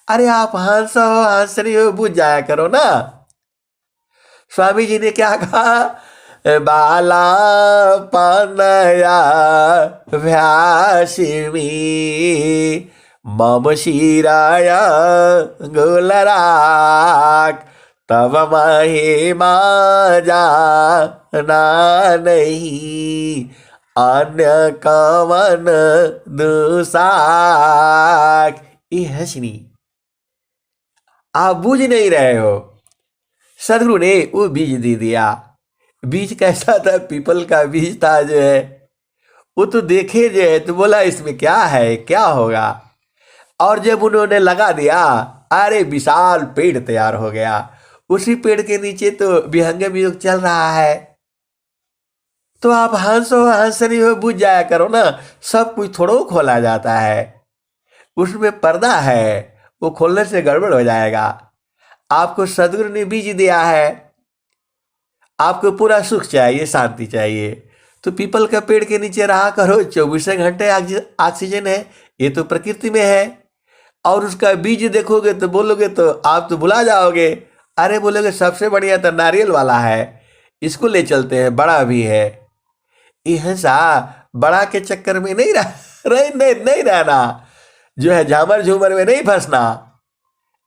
अरे आप हंस हो हंस रही हो, बुझ जाया करो ना। स्वामी जी ने क्या कहा, बाला पानया भ्यासिमी, मम शिराया गुलराक, तब महिमा जाना नहीं, अन्य कवन दुसाक। ये हंसनी आप बुझ नहीं रहे हो। सदगुरु ने वो बीज दे दिया। बीज कैसा था, पीपल का बीज था जो है। वो तो देखे जो है तो बोला इसमें क्या है, क्या होगा। और जब उन्होंने लगा दिया, अरे विशाल पेड़ तैयार हो गया। उसी पेड़ के नीचे तो विहंगे बीज चल रहा है। तो आप हंसो हंस रही हो, बुझ जाया करो ना। सब कुछ थोड़ा खोला जाता है, उसमें पर्दा है, वो खोलने से गड़बड़ हो जाएगा। आपको सदगुरु ने बीज दिया है, आपको पूरा सुख चाहिए, शांति चाहिए, तो पीपल का पेड़ के नीचे रहा करो। 24 घंटे ऑक्सीजन है, ये तो प्रकृति में है। और उसका बीज देखोगे तो बोलोगे तो आप तो भुला जाओगे। अरे बोलोगे सबसे बढ़िया तो नारियल वाला है, इसको ले चलते हैं, बड़ा भी है। ऐसा बड़ा के चक्कर में नहीं रहना, जो है झामर झूमर में नहीं फंसना।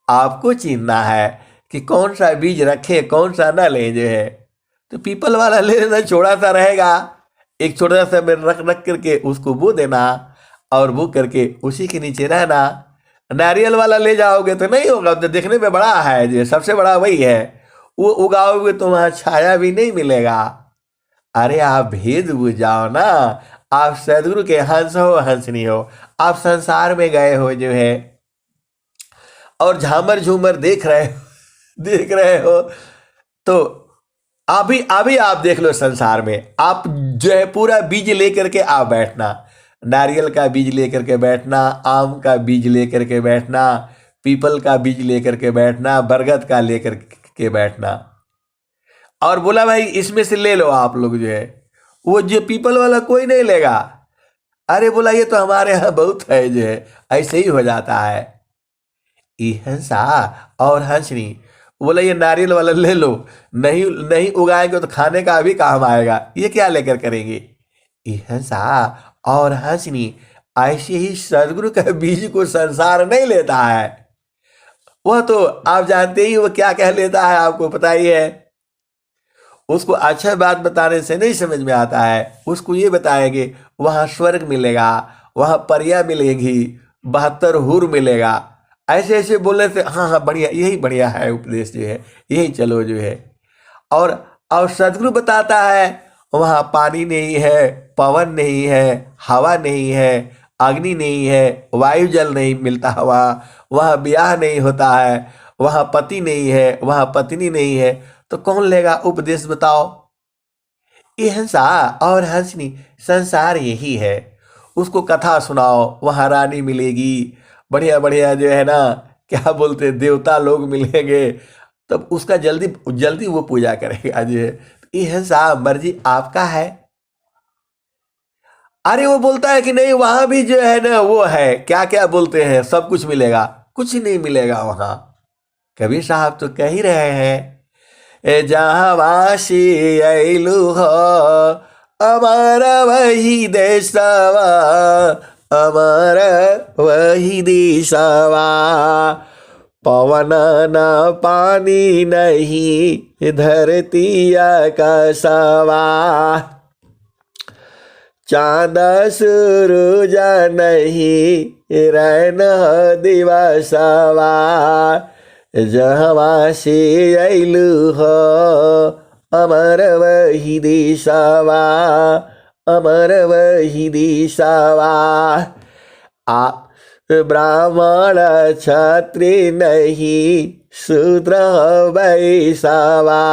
आपको चिन्हना है कि कौन सा बीज रखे, कौन सा ना ले जो है। तो पीपल वाला ले लेना, छोटा सा रहेगा, एक छोटा सा में रख करके उसको बो देना, और बो करके उसी के नीचे रहना। नारियल वाला ले जाओगे तो नहीं होगा, तो देखने में बड़ा है, जो सबसे बड़ा वही है, वो उगाओगे तो वहाँ छाया भी नहीं मिलेगा। अरे आप भेद बुझ जाओ ना। आप सदगुरु के हंस हो हंसनी हो, आप संसार में गए हो जो है, और झामर झूमर देख रहे हो तो अभी आप देख लो संसार में। आप जो है पूरा बीज लेकर के आप बैठना, नारियल का बीज लेकर के बैठना, आम का बीज लेकर के बैठना, पीपल का बीज लेकर के बैठना, बरगद का लेकर के बैठना, और बोला भाई इसमें से ले लो आप लोग जो है। वो जो पीपल वाला कोई नहीं लेगा। अरे बोला ये तो हमारे यहाँ बहुत है जो है, ऐसे ही हो जाता है। ये हंसा और हंसनी। बोला ये नारियल वाला ले लो, नहीं नहीं उगाएंगे तो खाने का भी काम आएगा, ये क्या लेकर करेंगे। ये हंसा और हंसनी। ऐसे ही सदगुरु का बीज को संसार नहीं लेता है। वह तो आप जानते ही वो क्या कह लेता है, आपको पता ही है। उसको अच्छा बात बताने से नहीं समझ में आता है, उसको ये बताएंगे वहां स्वर्ग मिलेगा, वहां परिया मिलेगी, 72 हूर मिलेगा। ऐसे ऐसे बोलने से हाँ हाँ बढ़िया, यही बढ़िया है उपदेश जो है, यही चलो जो है। और सदगुरु बताता है वहां पानी नहीं है, पवन नहीं है, हवा नहीं है, अग्नि नहीं है, वायु जल नहीं मिलता, वहाँ ब्याह नहीं होता है, वहाँ पति नहीं है, वहाँ पत्नी नहीं है, तो कौन लेगा उपदेश बताओ। ये हंसा और हंसनी, संसार यही है। उसको कथा सुनाओ, वहाँ रानी मिलेगी, बढ़िया बढ़िया जो है ना, क्या बोलते देवता लोग मिलेंगे, तब उसका जल्दी जल्दी वो पूजा करेगा जो है। ये हंसा मर्जी आपका है। अरे वो बोलता है कि नहीं वहां भी जो है ना वो है, क्या क्या बोलते हैं, सब कुछ मिलेगा। कुछ नहीं मिलेगा वहां। कबीर साहब तो कह ही रहे हैं, ए जहाँ वासी अइलु हो अमर वही देशवा, अमर वही देशवा, पवन न पानी नहीं धरती आकाशवा, चांद सूरज नहीं रैन दिवसवा, जहवा से अइलु हो अमर वही दिशवा, अमर वही दिशवा। आ ब्राह्मण क्षत्रिय नहीं शूद्र वैश्यवा,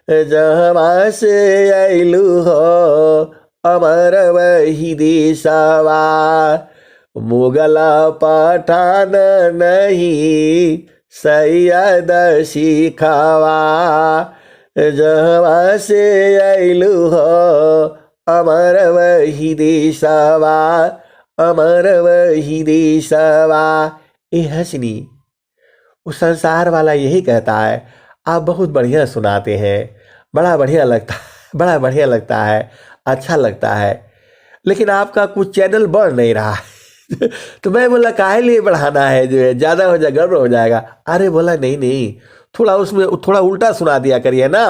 जहवा से अइलु हो अमर वही दिशवा, मुगल पठान नहीं सैयद सिखवा, जहवा से अइलु हो अमर वही दिशवा, अमर वही दिशवा। ये हंसनी उस संसार वाला यही कहता है, आप बहुत बढ़िया सुनाते हैं, बड़ा बढ़िया लगता है, बड़ा बढ़िया लगता है, अच्छा लगता है, लेकिन आपका कुछ चैनल बढ़ नहीं रहा है। तो मैं बोला काहे लिए बढ़ाना है, जो है ज़्यादा हो जाए गड़बड़ हो जाएगा। अरे बोला नहीं नहीं, थोड़ा उसमें थोड़ा उल्टा सुना दिया करिए ना।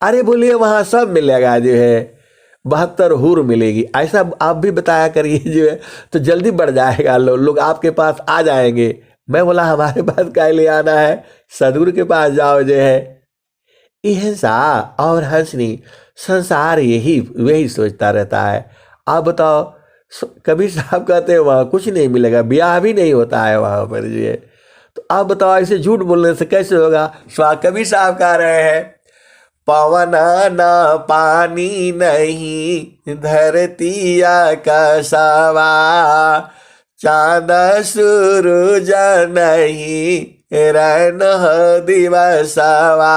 अरे बोलिए वहाँ सब मिलेगा जो है, 72 हूर मिलेगी, ऐसा आप भी बताया करिए जो है, तो जल्दी बढ़ जाएगा, लोग आपके पास आ जाएंगे। मैं बोला हमारे पास काहे लिए आना है, सदगुरु के पास जाओ जो है। हंसा और हंसनी, संसार यही वही सोचता रहता है। आप बताओ, कबीर साहब कहते हैं वहाँ कुछ नहीं मिलेगा, ब्याह भी नहीं होता है वहाँ पर जो है। तो आप बताओ ऐसे झूठ बोलने से कैसे होगा। कबीर साहब कह रहे हैं, पवन न पानी नहीं धरती आकाशवा, चांद सूरज नहीं रैन दिवसवा,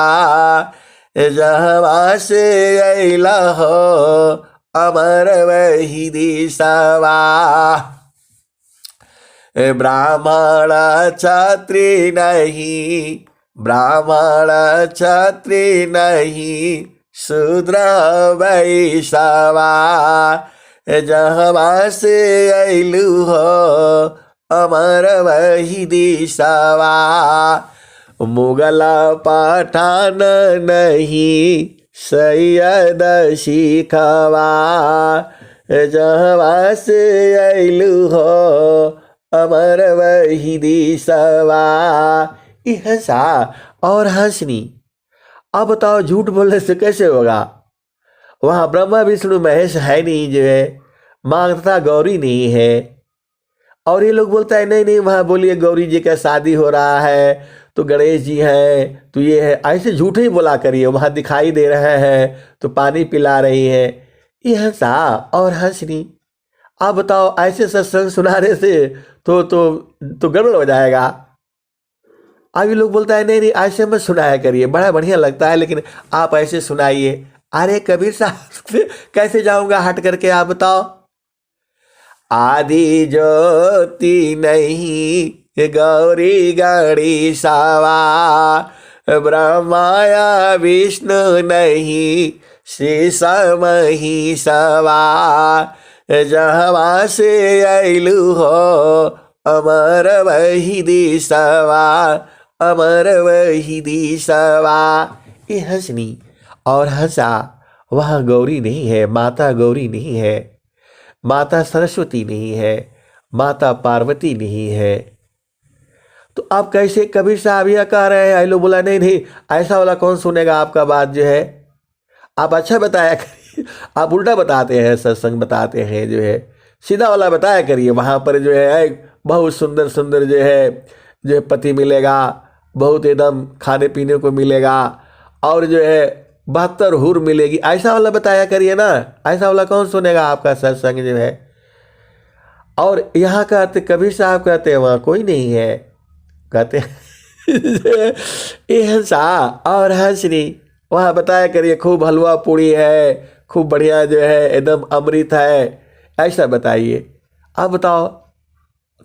जहवा से अइला हो अमर वही दिशवा, ब्राह्मण क्षत्रिय नहीं, ब्राह्मण क्षत्रिय नहीं शूद्र वैश्यवा, जहवा से अइलु हो अमर वही दिशवा, मुगल पठान नहीं सैयद सिखवा, जहवा से अइलु हो अमर वही दिशवा। हंसा और हंसनी, अब बताओ झूठ बोलने से कैसे होगा। वहाँ ब्रह्मा विष्णु महेश है नहीं जो है, माँ तथा गौरी नहीं है। और ये लोग बोलता है नहीं नहीं वहाँ बोलिए गौरी जी का शादी हो रहा है, तो गणेश जी हैं, तो ये है, ऐसे झूठ ही बोला करिए। वहाँ दिखाई दे रहे हैं तो पानी पिला रही है। ये हंसा और हंसनी, आप बताओ ऐसे सत्संग सुनाने से तो गड़बड़ हो जाएगा। अब ये लोग बोलता है नहीं नहीं ऐसे मत सुनाया करिए, बड़ा बढ़िया लगता है, लेकिन आप ऐसे सुनाइए। अरे कबीर साहब से कैसे जाऊंगा हट करके, आप बताओ। आदि ज्योति नहीं गौरी गणेशवा, ब्रह्माया विष्णु नहीं शेष महेशवा, जहवा से अइलु हो अमर वही देशवा, अमर वही देशवा। ये हंसनी और हंसा, वह गौरी नहीं है, माता गौरी नहीं है, माता सरस्वती नहीं है, माता पार्वती नहीं है। तो आप कैसे कबीर साहब यह कह रहे हैं? आइलो बोला नहीं नहीं, ऐसा वाला कौन सुनेगा आपका बात जो है। आप अच्छा बताया करिए, आप उल्टा बताते हैं, सत्संग बताते हैं जो है, सीधा वाला बताया करिए। वहाँ पर जो है बहुत सुंदर सुंदर जो है पति मिलेगा, बहुत एकदम खाने पीने को मिलेगा, और जो है 72 हूर मिलेगी, ऐसा वाला बताया करिए ना। ऐसा वाला कौन सुनेगा आपका सत्संग जो है। और यहाँ कहते कबीर साहब कहते हैं वहाँ कोई नहीं है, कहते ये हंसा और हंसनी, वहाँ बताया करिए खूब हलवा पूड़ी है, खूब बढ़िया जो है एकदम अमृत है, ऐसा बताइए। अब बताओ,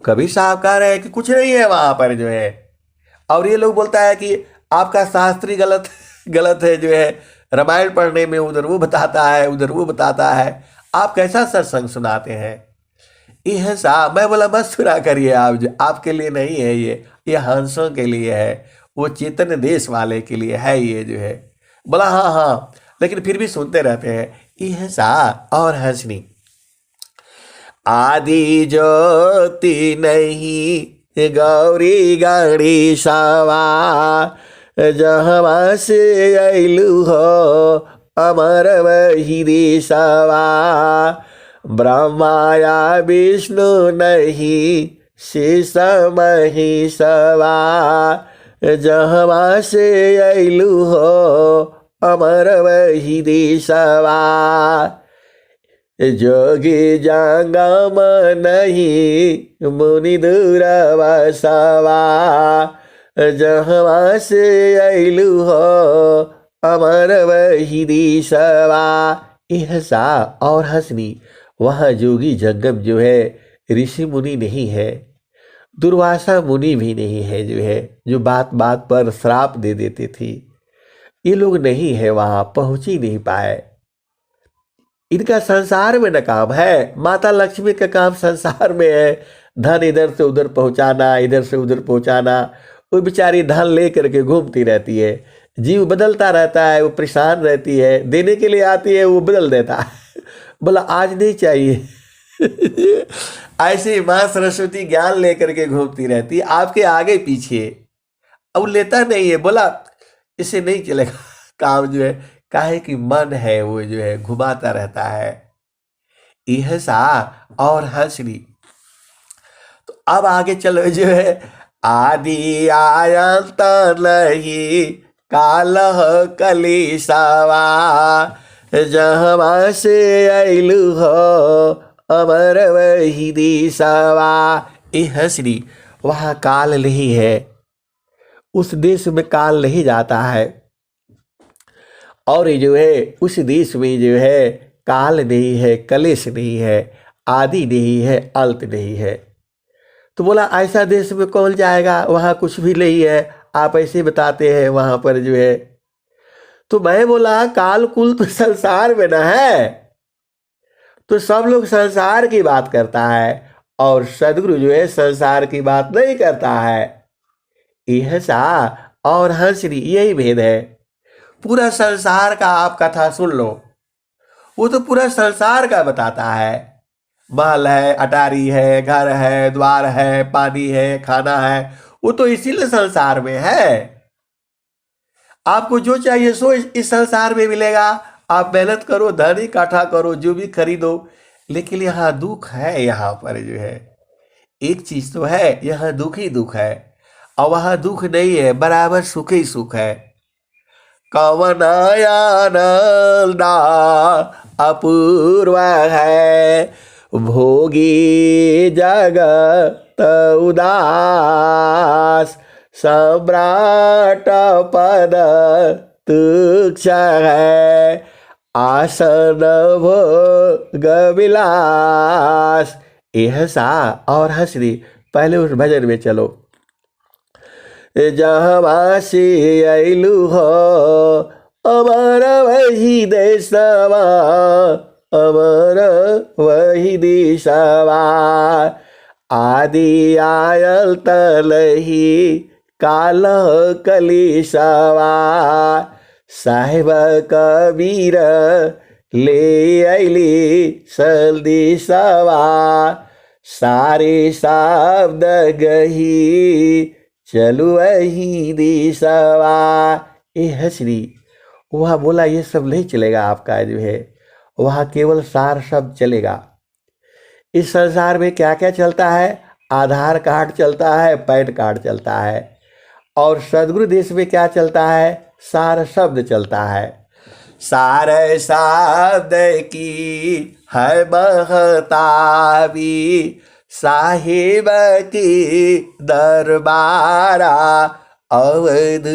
कबीर साहब कह रहे हैं कि कुछ नहीं है वहाँ पर जो है, और ये लोग बोलता है कि आपका शास्त्री गलत गलत है जो है, रामायण पढ़ने में उधर वो बताता है, उधर वो बताता है। आप कैसा सत्संग सुनाते हैं? ये साहब, मैं बोला मत सुना करिए आप, जो आपके लिए नहीं है ये हंसों के लिए है, वो चेतन देश वाले के लिए है ये जो है। बोला हाँ हाँ, लेकिन फिर भी सुनते रहते हैं। ये साहब और हंसनी, आदि ज्योति नहीं गौरी गणेशवा, जहवा से अइलु हो अमर वही देशवा, ब्रह्माया विष्णु नहीं शेष महेशवा, जहवा से अइलु हो अमर वही देशवा, जोगी जंगम नहीं मुनि दूरवसवा, जहवा से अइलु हो अमर वही देशवा। हंसा और हंसनी, वह जोगी जंगम जो है ऋषि मुनि नहीं है, दुर्वासा मुनि भी नहीं है जो है, जो बात बात पर श्राप दे देते थे, ये लोग नहीं है, वहां पहुंच ही नहीं पाए। इनका संसार में न काम है, माता लक्ष्मी का काम संसार में है, धन इधर से उधर पहुंचाना, इधर से उधर पहुंचाना। वो बेचारी धन ले करके घूमती रहती है, जीव बदलता रहता है, वो परेशान रहती है, देने के लिए आती है, वो बदल देता है। बोला आज नहीं चाहिए। ऐसे माँ सरस्वती ज्ञान लेकर के घूमती रहती है आपके आगे पीछे, अब लेता नहीं है। बोला इससे नहीं चलेगा काम जो है, काहे कि मन है वो जो है घुमाता रहता है। यह सा और हंसनी। तो अब आगे चलो जो है, आदि आयंत नहीं कालह कलेशवा, जहवा से अइलु हो अमर वही देशवा। ये हंसनी, वहाँ काल नहीं है, उस देश में काल नहीं जाता है, और जो है उस देश में जो है काल नहीं है, कलेश नहीं है, आदि नहीं है, अंत नहीं है। तो बोला ऐसा देश में कौन जाएगा, वहाँ कुछ भी नहीं है, आप ऐसे बताते हैं वहाँ पर जो है। तो मैं बोला काल कुल तो संसार में न है, तो सब लोग संसार की बात करता है, और सदगुरु जो है संसार की बात नहीं करता है। यह सा और हंसनी, यही भेद है। पूरा संसार का आप कथा सुन लो, वो तो पूरा संसार का बताता है, महल है, अटारी है, घर है, द्वार है, पानी है, खाना है, वो तो इसीलिए संसार में है। आपको जो चाहिए सो इस संसार में मिलेगा, आप मेहनत करो, धन इकट्ठा करो, जो भी खरीदो, लेकिन यहाँ दुख है। यहाँ पर जो है एक चीज तो है, यहाँ दुख ही दुख है, और वहाँ दुख नहीं है, बराबर सुख ही सुख है। कवन आनंद अपूर्व है, भोगी जगत उदास, सम्राट पद तुक्ष है, आसन भोग विलास। यह सा और हंसनी, पहले उस भजन में चलो। जहाँ से अइलू हो अमर वही देशवा, अमर वही देशवा, आदि आयल तलही काल कलिसवा, साहेब कबीर ले अली सलदिसवा, सारे शब्द गही चलू वही दिशवा। ये हसरी वहाँ बोला ये सब नहीं चलेगा आपका जो है, वहाँ केवल सार शब्द चलेगा। इस संसार में क्या क्या चलता है? आधार कार्ड चलता है, पैन कार्ड चलता है। और सदगुरु देश में क्या चलता है? सार शब्द चलता है। सार शब्द की है महताबी, साहिब की दरबारा, अवध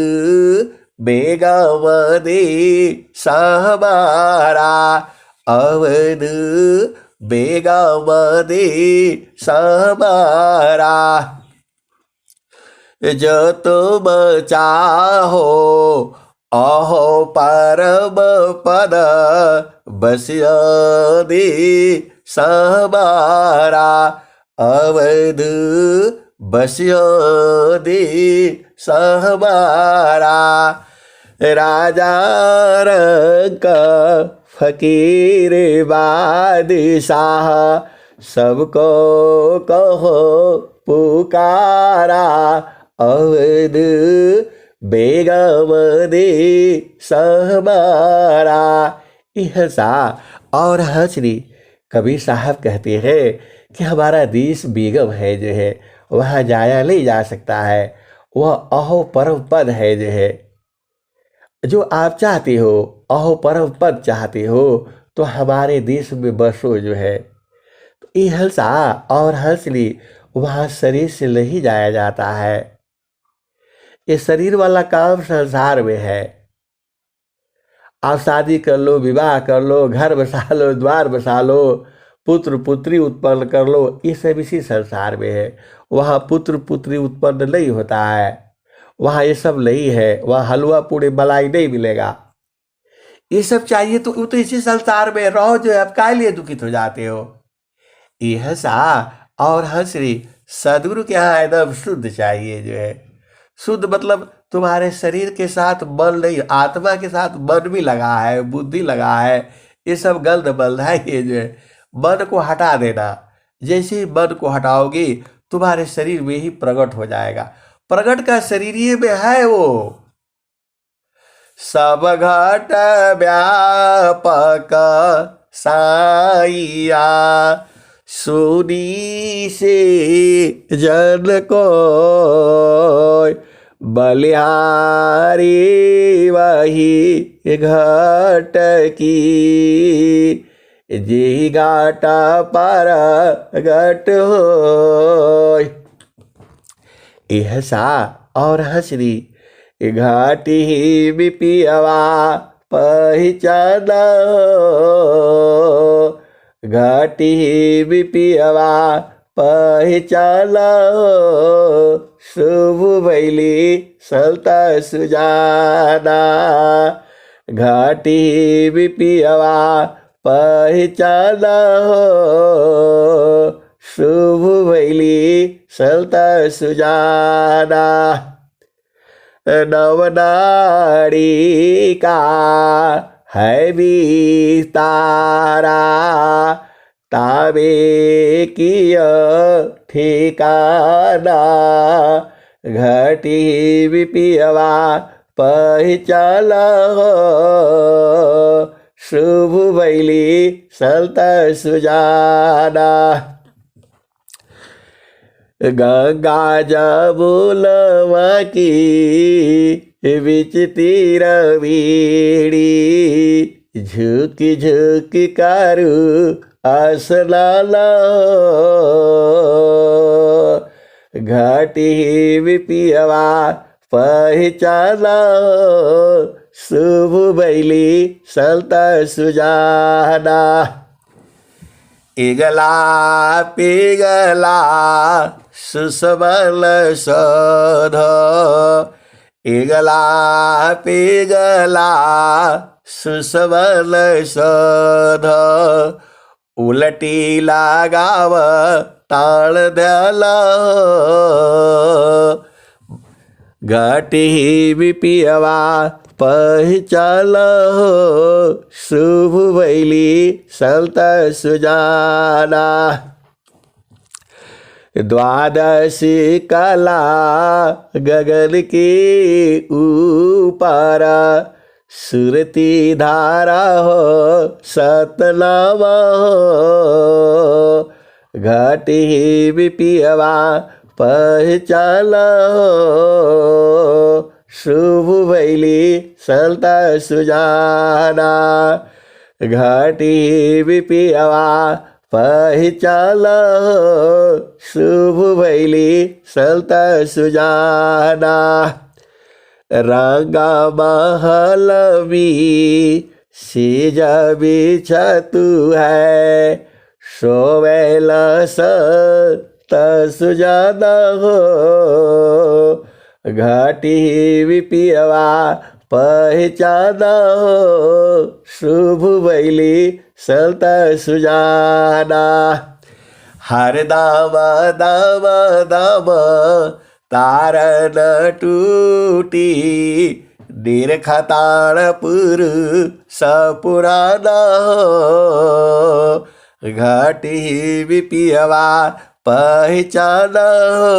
बेगवदे सहबारा, अवध बेगवदे सहबारा। जो तुम चाहो अहो परम पद, बसियदे सहबारा, अवध बसियदे सहबारा। राजा रंक फकीर बादशाह, सबको कहो पुकारा, अवध बेगवदे सहबारा। इहसा और हसरी कबीर साहब कहते हैं कि हमारा देश बेगम है जो है, वहाँ जाया नहीं जा सकता है। वह अहो परम पद है जो है, जो आप चाहते हो, अहो परम पद चाहते हो तो हमारे देश में बसो जो है। तो ये हंसा और हंसली वहाँ शरीर से नहीं जाया जाता है। ये शरीर वाला काम संसार में है। आप शादी कर लो, विवाह कर लो, घर बसा लो, द्वार बसा लो, पुत्र पुत्री उत्पन्न कर लो, ये सब इसी संसार में है। वहाँ पुत्र पुत्री उत्पन्न नहीं होता है, वहाँ ये सब नहीं है। वहाँ हलवा पूड़ी मलाई नहीं मिलेगा। ये सब चाहिए तो इसी संसार में रहो जो है। आप काय लिए दुखित हो जाते हो? ये हंसा और हंसरी सदगुरु के यहाँ एकदम शुद्ध चाहिए जो है। शुद्ध मतलब तुम्हारे शरीर के साथ मन नहीं, आत्मा के साथ मन भी लगा है, बुद्धि लगा है, ये सब गंध बल्द है। ये जो है मन को हटा देना। जैसे ही मन को हटाओगे तुम्हारे शरीर में ही प्रकट हो जाएगा। प्रकट का शरीर में है वो। सब घट व्यापक साइया, सुनी से जन को बलिहारी वही घट की, जी घाटा पर घट हो। ऐसा और हसरी घाटी बिपियवा पहचाना, घाटी बिपियवा पहचाना, शुभ भैली सलता सुजाना, घाटी बिपियवा पहचाना, शुभ भैली सलता सुजाना। नवनाड़ी का है विस्तारा, ताबे किय ठिकाना, घटी विपियवा पहचाना, शुभ भैली सलता सुजाना। गंगा जमुनवा की बिच तीरवीड़ी, झुकी झुकी कारू असलाला, घाटी विपियवा पहचाना, शुभ भैली सलता सुजाना। इगला पिगला सुसबल सध इगला पिगला सुसबल सध उलटी लागाव ताळ द्याला घाटी विपियवा पहिचाल शुभ वैली संत सुजाना द्वादशी कला गगन के ऊपर सुरती धारा हो सतनामा हो घाटी विपियवा पहचान हो शुभ वैली संत सुजाना घाटी विपियवा पहचान हो शुभ वैली संत सुजाना रंगा महलवी सेज बिछतु है सोवेल संत सुजाना हो घाटी विपियवा पहचान हो शुभ वैली संत सुजाना हर दाम दाम दाम तारन टूटी निरखताणपुर सपुराना हो घाटी विपियवा पहचान हो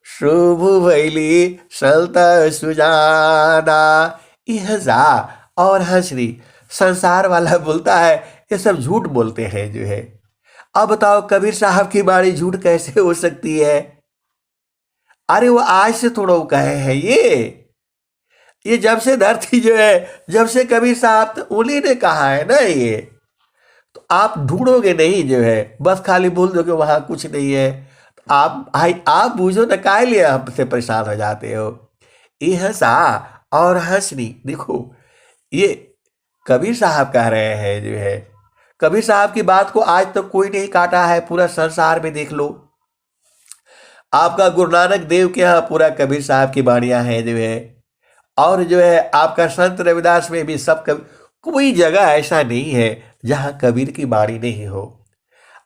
शुभ वैली संत सुजाना। यह जा और हंसरी संसार वाला बोलता है ये सब झूठ बोलते हैं जो है। अब बताओ कबीर साहब की बाणी झूठ कैसे हो सकती है? अरे वो आज से थोड़ा वो कहे हैं ये जब से धरती जो है जब से कबीर साहब उन्हीं ने कहा है ना ये, तो आप ढूंढोगे नहीं जो है, बस खाली बोल दोगे वहां कुछ नहीं है। आप बूझो न काहे लिए हमसे परेशान हो जाते हो। ये हंसा और हंसनी देखो ये कबीर साहब कह रहे हैं जो है। कबीर साहब की बात को आज तक तो कोई नहीं काटा है पूरा संसार में। देख लो आपका गुरु नानक देव के यहाँ पूरा कबीर साहब की बाणियां हैं जो है, और जो है आपका संत रविदास में भी सब कोई जगह ऐसा नहीं है जहां कबीर की बाणी नहीं हो।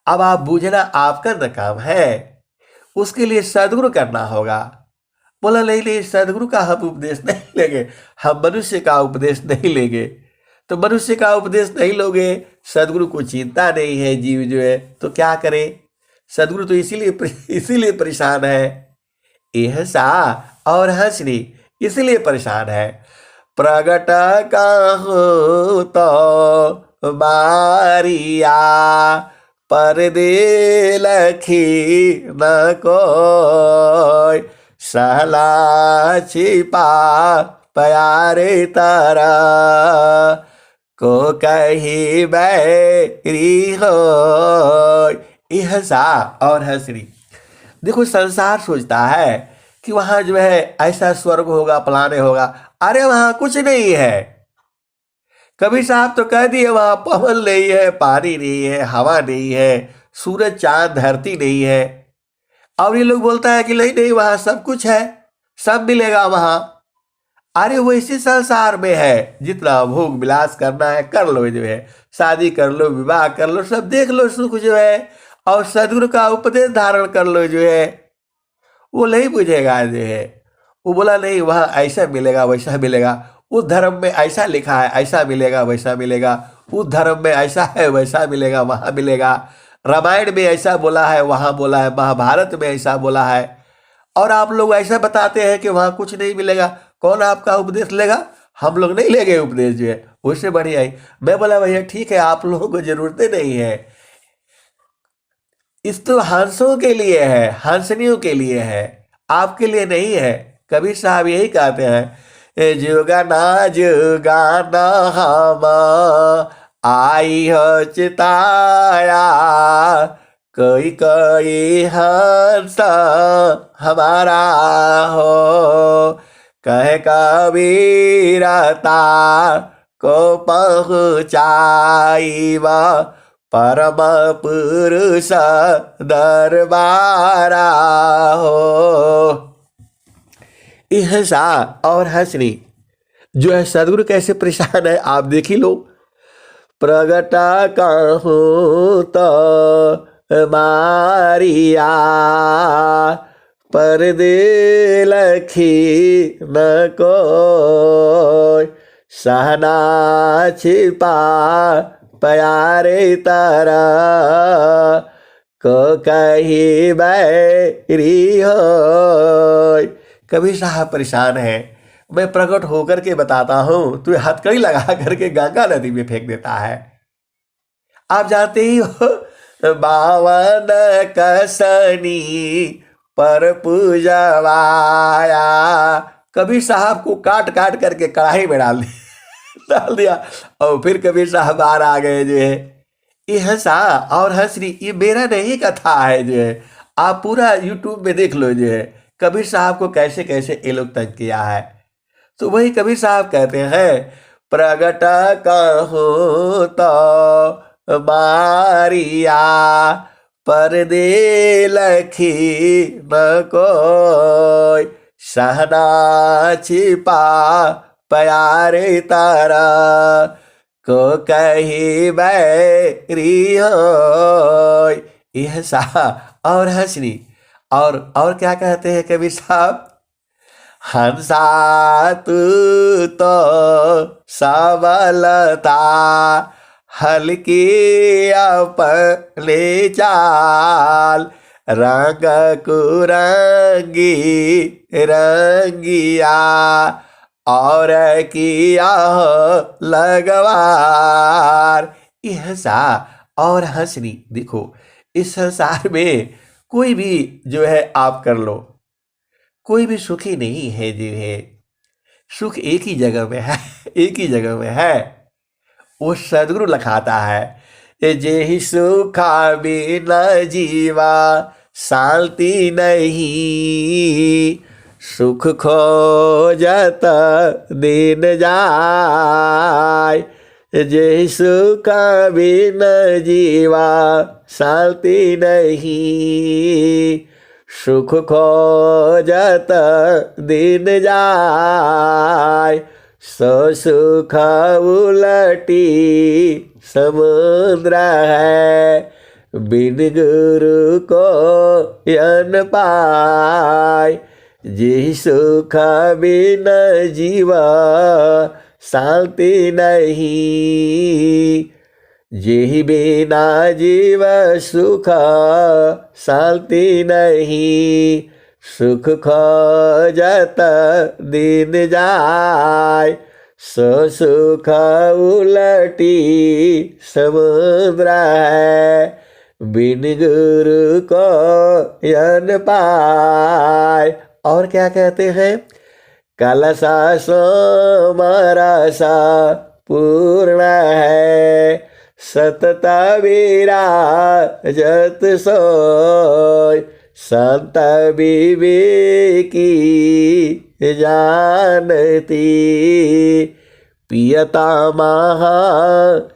अब आप बूझना आपका न काम है, उसके लिए सदगुरु करना होगा। बोला नहीं सदगुरु का हम उपदेश नहीं लेंगे, हम मनुष्य का उपदेश नहीं लेंगे। तो मनुष्य का उपदेश नहीं लोगे, सदगुरु को चिंता नहीं है जीव जो है, तो क्या करे। सदगुरु तो इसीलिए परेशान है। यह सा और हंसनी इसलिए परेशान है। प्रगट कहो तो मारिया परदे लखी न कोई सहला छिपा प्यारे तारा को कही बैरी हो। यह सा और हंसनी देखो संसार सोचता है कि वहां जो है ऐसा स्वर्ग होगा फलाने होगा। अरे वहां कुछ नहीं है। कबीर साहब तो कह दिए वहां पवन नहीं है, पानी नहीं है, हवा नहीं है, सूरज चांद धरती नहीं है। और ये लोग बोलता है कि नहीं वहां सब कुछ है, सब मिलेगा वहां। अरे वो इसी संसार में है, जितना भोग विलास करना है कर लो जो है, शादी कर लो, विवाह कर लो, सब देख लो सुख जो है, और सदगुरु का उपदेश धारण कर लो जो है। वो नहीं बुझेगा जो है। वो बोला नहीं वहां ऐसा मिलेगा वैसा मिलेगा, उस धर्म में ऐसा लिखा है ऐसा मिलेगा वैसा मिलेगा, उस धर्म में ऐसा है वैसा मिलेगा वहां मिलेगा, रामायण में ऐसा बोला है वहां बोला है, महाभारत में ऐसा बोला है। और आप लोग ऐसा बताते हैं कि वहां कुछ नहीं मिलेगा। कौन आपका उपदेश लेगा? हम लोग नहीं लेंगे उपदेश जो है, उससे बढ़िया ही। मैं बोला भैया ठीक है, आप लोगों को जरूरत नहीं है, इस तो हंसों के लिए है, हंसनियों के लिए है, आपके लिए नहीं है। कबीर साहब यही कहते हैं जुगाना जुगाना हम आई हो चिताया कोई कोई हंस हमारा हो कहे कबीरता को पहुँचाई परम पुरुष दरबारा हो। हंसा और हंसनी जो है सदगुरु कैसे परेशान है आप देख ही लो। प्रगटा कहूँ तो मारिया पर दे लखी न को सहना छिपा प्यारे तारा को कही बैरी हो। कबीर साहब परेशान है। मैं प्रकट होकर के बताता हूं, तू हथकड़ी लगा करके गंगा नदी में फेंक देता है। आप जानते ही हो बावन कसनी पर पूजवाया। कबीर साहब को काट काट करके कढ़ाई में डाल दिया और फिर कबीर साहब बाहर आ गए। जो है ये हंसा और हंसनी ये मेरा नहीं कथा है। जो है आप पूरा यूट्यूब में देख लो। जो है कबीर साहब को कैसे कैसे ये लोग तंग किया है। तो वही कबीर साहब कहते हैं प्रगट कहूँ तो मारिया पर दे लखी न कोई सहना छिपा प्यारे तारा को कही बैरी हो। यह सा और हंसनी और क्या कहते हैं कबीर साहब। हंसा तू तो सबलता हल्की अपने चाल रंग कुरंगी रंगिया और किया लगवार। यह हंसा और हंसनी देखो इस संसार में कोई भी जो है आप कर लो, कोई भी सुखी नहीं है। जो है सुख एक ही जगह में है, एक ही जगह में है। वो सदगुरु लखाता है जे ही सुखा बिना जीवा शांति नहीं सुख खोजत दिन जाय। जे सुख बिना जीवा शांति नहीं सुख खोजत दिन जाय। सो सुख उलटी समुद्र है बिन गुरु को यन पाय। जी सुख बिन जीव शांति नहीं जेहि बिना जीव सुख शांति नहीं सुख खोजत दिन जाय। सो सुख उलटी समुद्र है बिन गुरु को यन पाय। और क्या कहते हैं कलसा सोमरसा पूर्ण है सतत विराजत सोय। संत विवेकी जानती पियता महा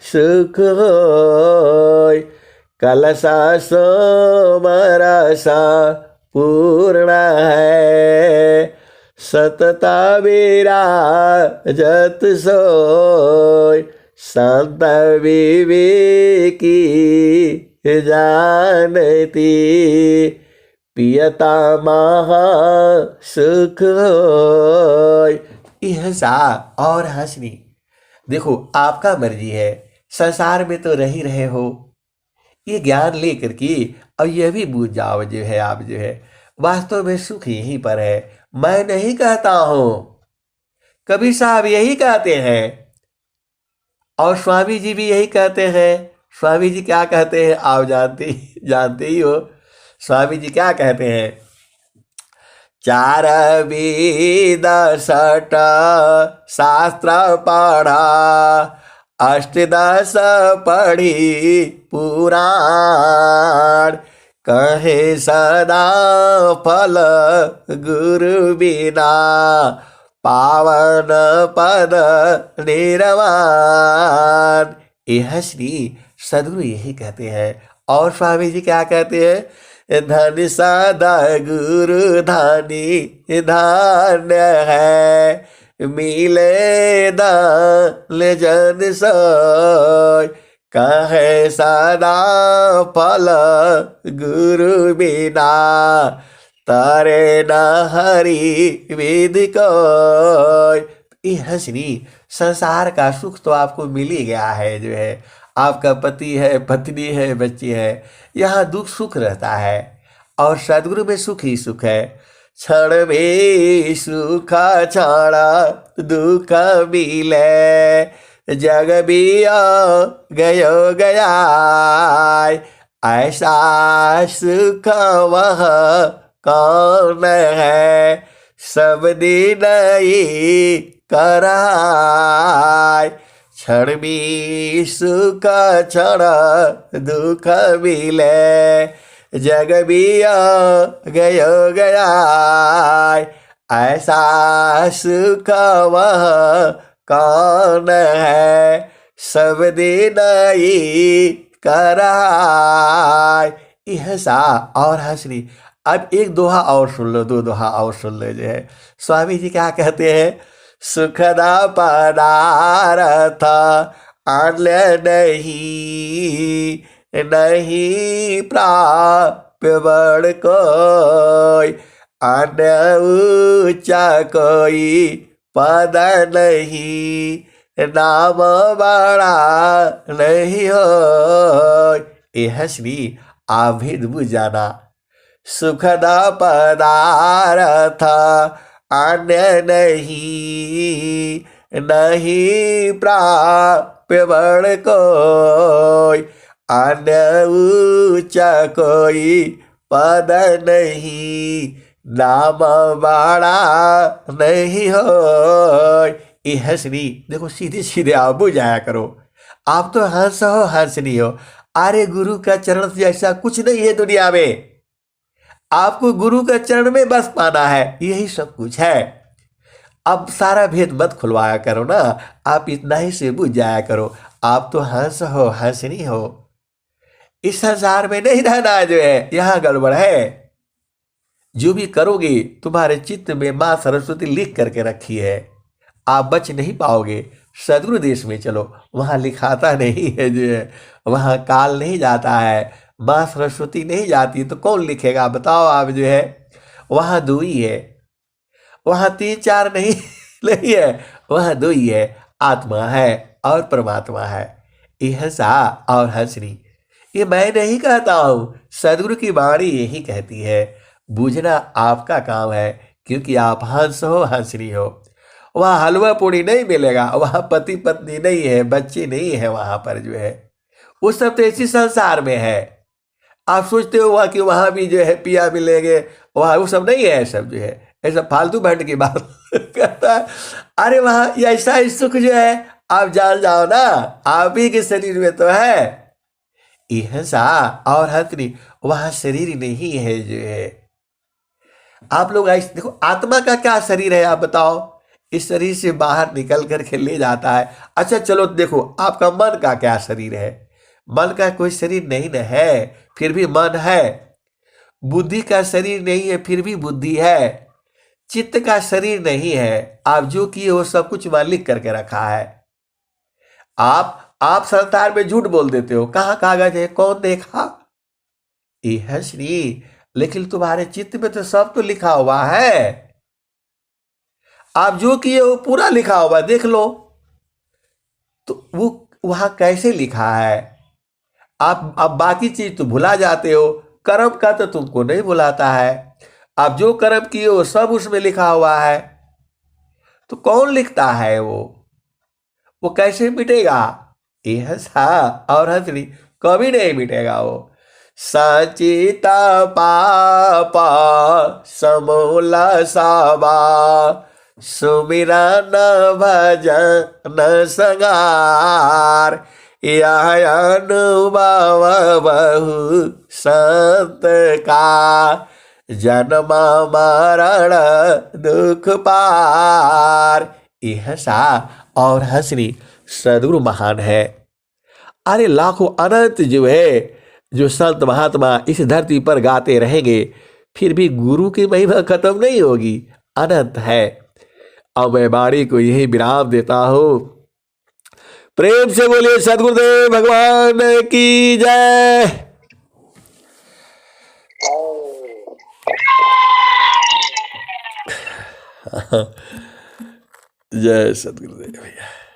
सुख होय। कलसा सोमरसा पूर्ण है सतत विराजत सोय। संत विवेकी जानती पियता महा सुख होय। यह सा और हंसनी देखो आपका मर्जी है। संसार में तो रह ही रहे हो, ये ज्ञान लेकर के और यह भी बूझ जाओ जो है आप जो है वास्तव में सुख यहीं पर है। मैं नहीं कहता हूं, कबीर साहब यही कहते हैं और स्वामी जी भी यही कहते हैं। स्वामी जी क्या कहते हैं आप जानते ही हो। स्वामी जी क्या कहते हैं चार वेद सट शास्त्र पढ़ा अष्टदश पढ़ी पुराण। कहे सदा फल गुरु बिना पावन पद निर्वाण। यह श्री सदगुरु यही कहते हैं। और स्वामी जी क्या कहते हैं, धन सादा गुरु धानी धान्य है, मिले दान जन सोय, कहे सदा फल गुरु बिना, तारे न हरि विधि कोय। यह श्री संसार का सुख तो आपको मिल ही गया है, जो है आपका पति है, पत्नी है, बच्चे हैं, यहाँ दुख सुख रहता है और सदगुरु में सुख ही सुख है। क्षण में सुख छाड़ा दुख मिले, जग बिया गयो गया, ऐसा सुख वह कौन है, सब दिन ही कराय। क्षण में सुख क्षण दुख मिले, जग बिया गयो गया, ऐसा सुख वह कौन है, सब दिन ही कराय। यह सा और हंसनी। अब एक दोहा और सुन लो, दो दोहा और सुन लो, जो है स्वामी जी क्या कहते हैं, सुखदा पदार्थ अन्य नहीं, नहीं प्राप्य बड़ कोई, अन्य ऊंचा कोई पद नहीं, नाम बड़ा नहीं हो। यह श्री आभेद बुझाना। सुखदा पदार्थ अन्य नहीं, नहीं प्राप्य बड़ कोई, अन्य ऊंचा कोई पद नहीं, नाम बड़ा नहीं हो। यह श्री देखो, सीधे सीधे आप बुझाया करो। आप तो हंस हो, हंसनी हो। अरे गुरु का चरण जैसा कुछ नहीं है दुनिया में। आपको गुरु के चरण में बस पाना है, यही सब कुछ है। अब सारा भेद मत खुलवाया करो ना, आप इतना ही से बुझ जाया करो। आप तो हंस हो, हंसनी हो। इस संसार में नहीं रहना, जो है यहाँ गड़बड़ है। जो भी करोगे तुम्हारे चित्त में माँ सरस्वती लिख करके रखी है, आप बच नहीं पाओगे। सदगुरु देश में चलो, वहाँ लिखाता नहीं है, जो है वहाँ काल नहीं जाता है, माँ सरस्वती नहीं जाती, तो कौन लिखेगा बताओ आप। जो है वहाँ दो ही है, वहाँ तीन चार नहीं नहीं है, वहाँ दो ही है, आत्मा है और परमात्मा है। यह सा और हंसनी, ये मैं नहीं कहता हूँ, सदगुरु की वाणी यही कहती है। बूझना आपका काम है, क्योंकि आप हंस हो, हंसनी हो। वहाँ हलवा पूड़ी नहीं मिलेगा, वहाँ पति पत्नी नहीं है, बच्चे नहीं है वहाँ पर, जो है वो सब तो इसी संसार में है। आप सोचते हो वहाँ कि वहाँ भी जो है पिया मिलेंगे, वहाँ वो सब नहीं है। सब जो है ऐसा फालतू भंड की बात करता है। अरे वहाँ ऐसा ही सुख जो है आप जान जाओ ना, आप ही के शरीर में तो है। यह सा और हंसनी, वहाँ शरीर नहीं है, जो है आप लोग ऐसे देखो, आत्मा का क्या शरीर है आप बताओ। इस शरीर से बाहर निकल करके ले जाता है। अच्छा चलो देखो, आपका मन का क्या शरीर है। मन का कोई शरीर नहीं न है, फिर भी मन है। बुद्धि का शरीर नहीं है, फिर भी बुद्धि है। चित्त का शरीर नहीं है, आप जो किए वो सब कुछ वहां लिख करके रखा है। आप संसार में झूठ बोल देते हो, कहाँ कागज है, कौन देखा। यह श्री, लेकिन तुम्हारे चित्त में तो सब तो लिखा हुआ है। आप जो किए वो पूरा लिखा हुआ है, देख लो। तो वो वहां कैसे लिखा है। आप अब बाकी चीज तो भुला जाते हो, कर्म का तो तुमको नहीं भुलाता है। आप जो कर्म किए वो सब उसमें लिखा हुआ है। तो कौन लिखता है वो कैसे मिटेगा। यह सा और हंसनी, कभी नहीं मिटेगा वो। सचिता पापा समूला साबा, सुमिरा न भजन संगार, यह अनुभव बहु संत का, जन्म मरण दुख पार। यह सा और हंसनी, सदगुरु महान है। अरे लाखों अनंत जो है, जो संत महात्मा इस धरती पर गाते रहेंगे, फिर भी गुरु की महिमा खत्म नहीं होगी, अनंत है। अब मैं वाणी को यही विराम देता हूं। प्रेम से बोलिए सदगुरुदेव भगवान की जय। जय सदगुरुदेव भैया।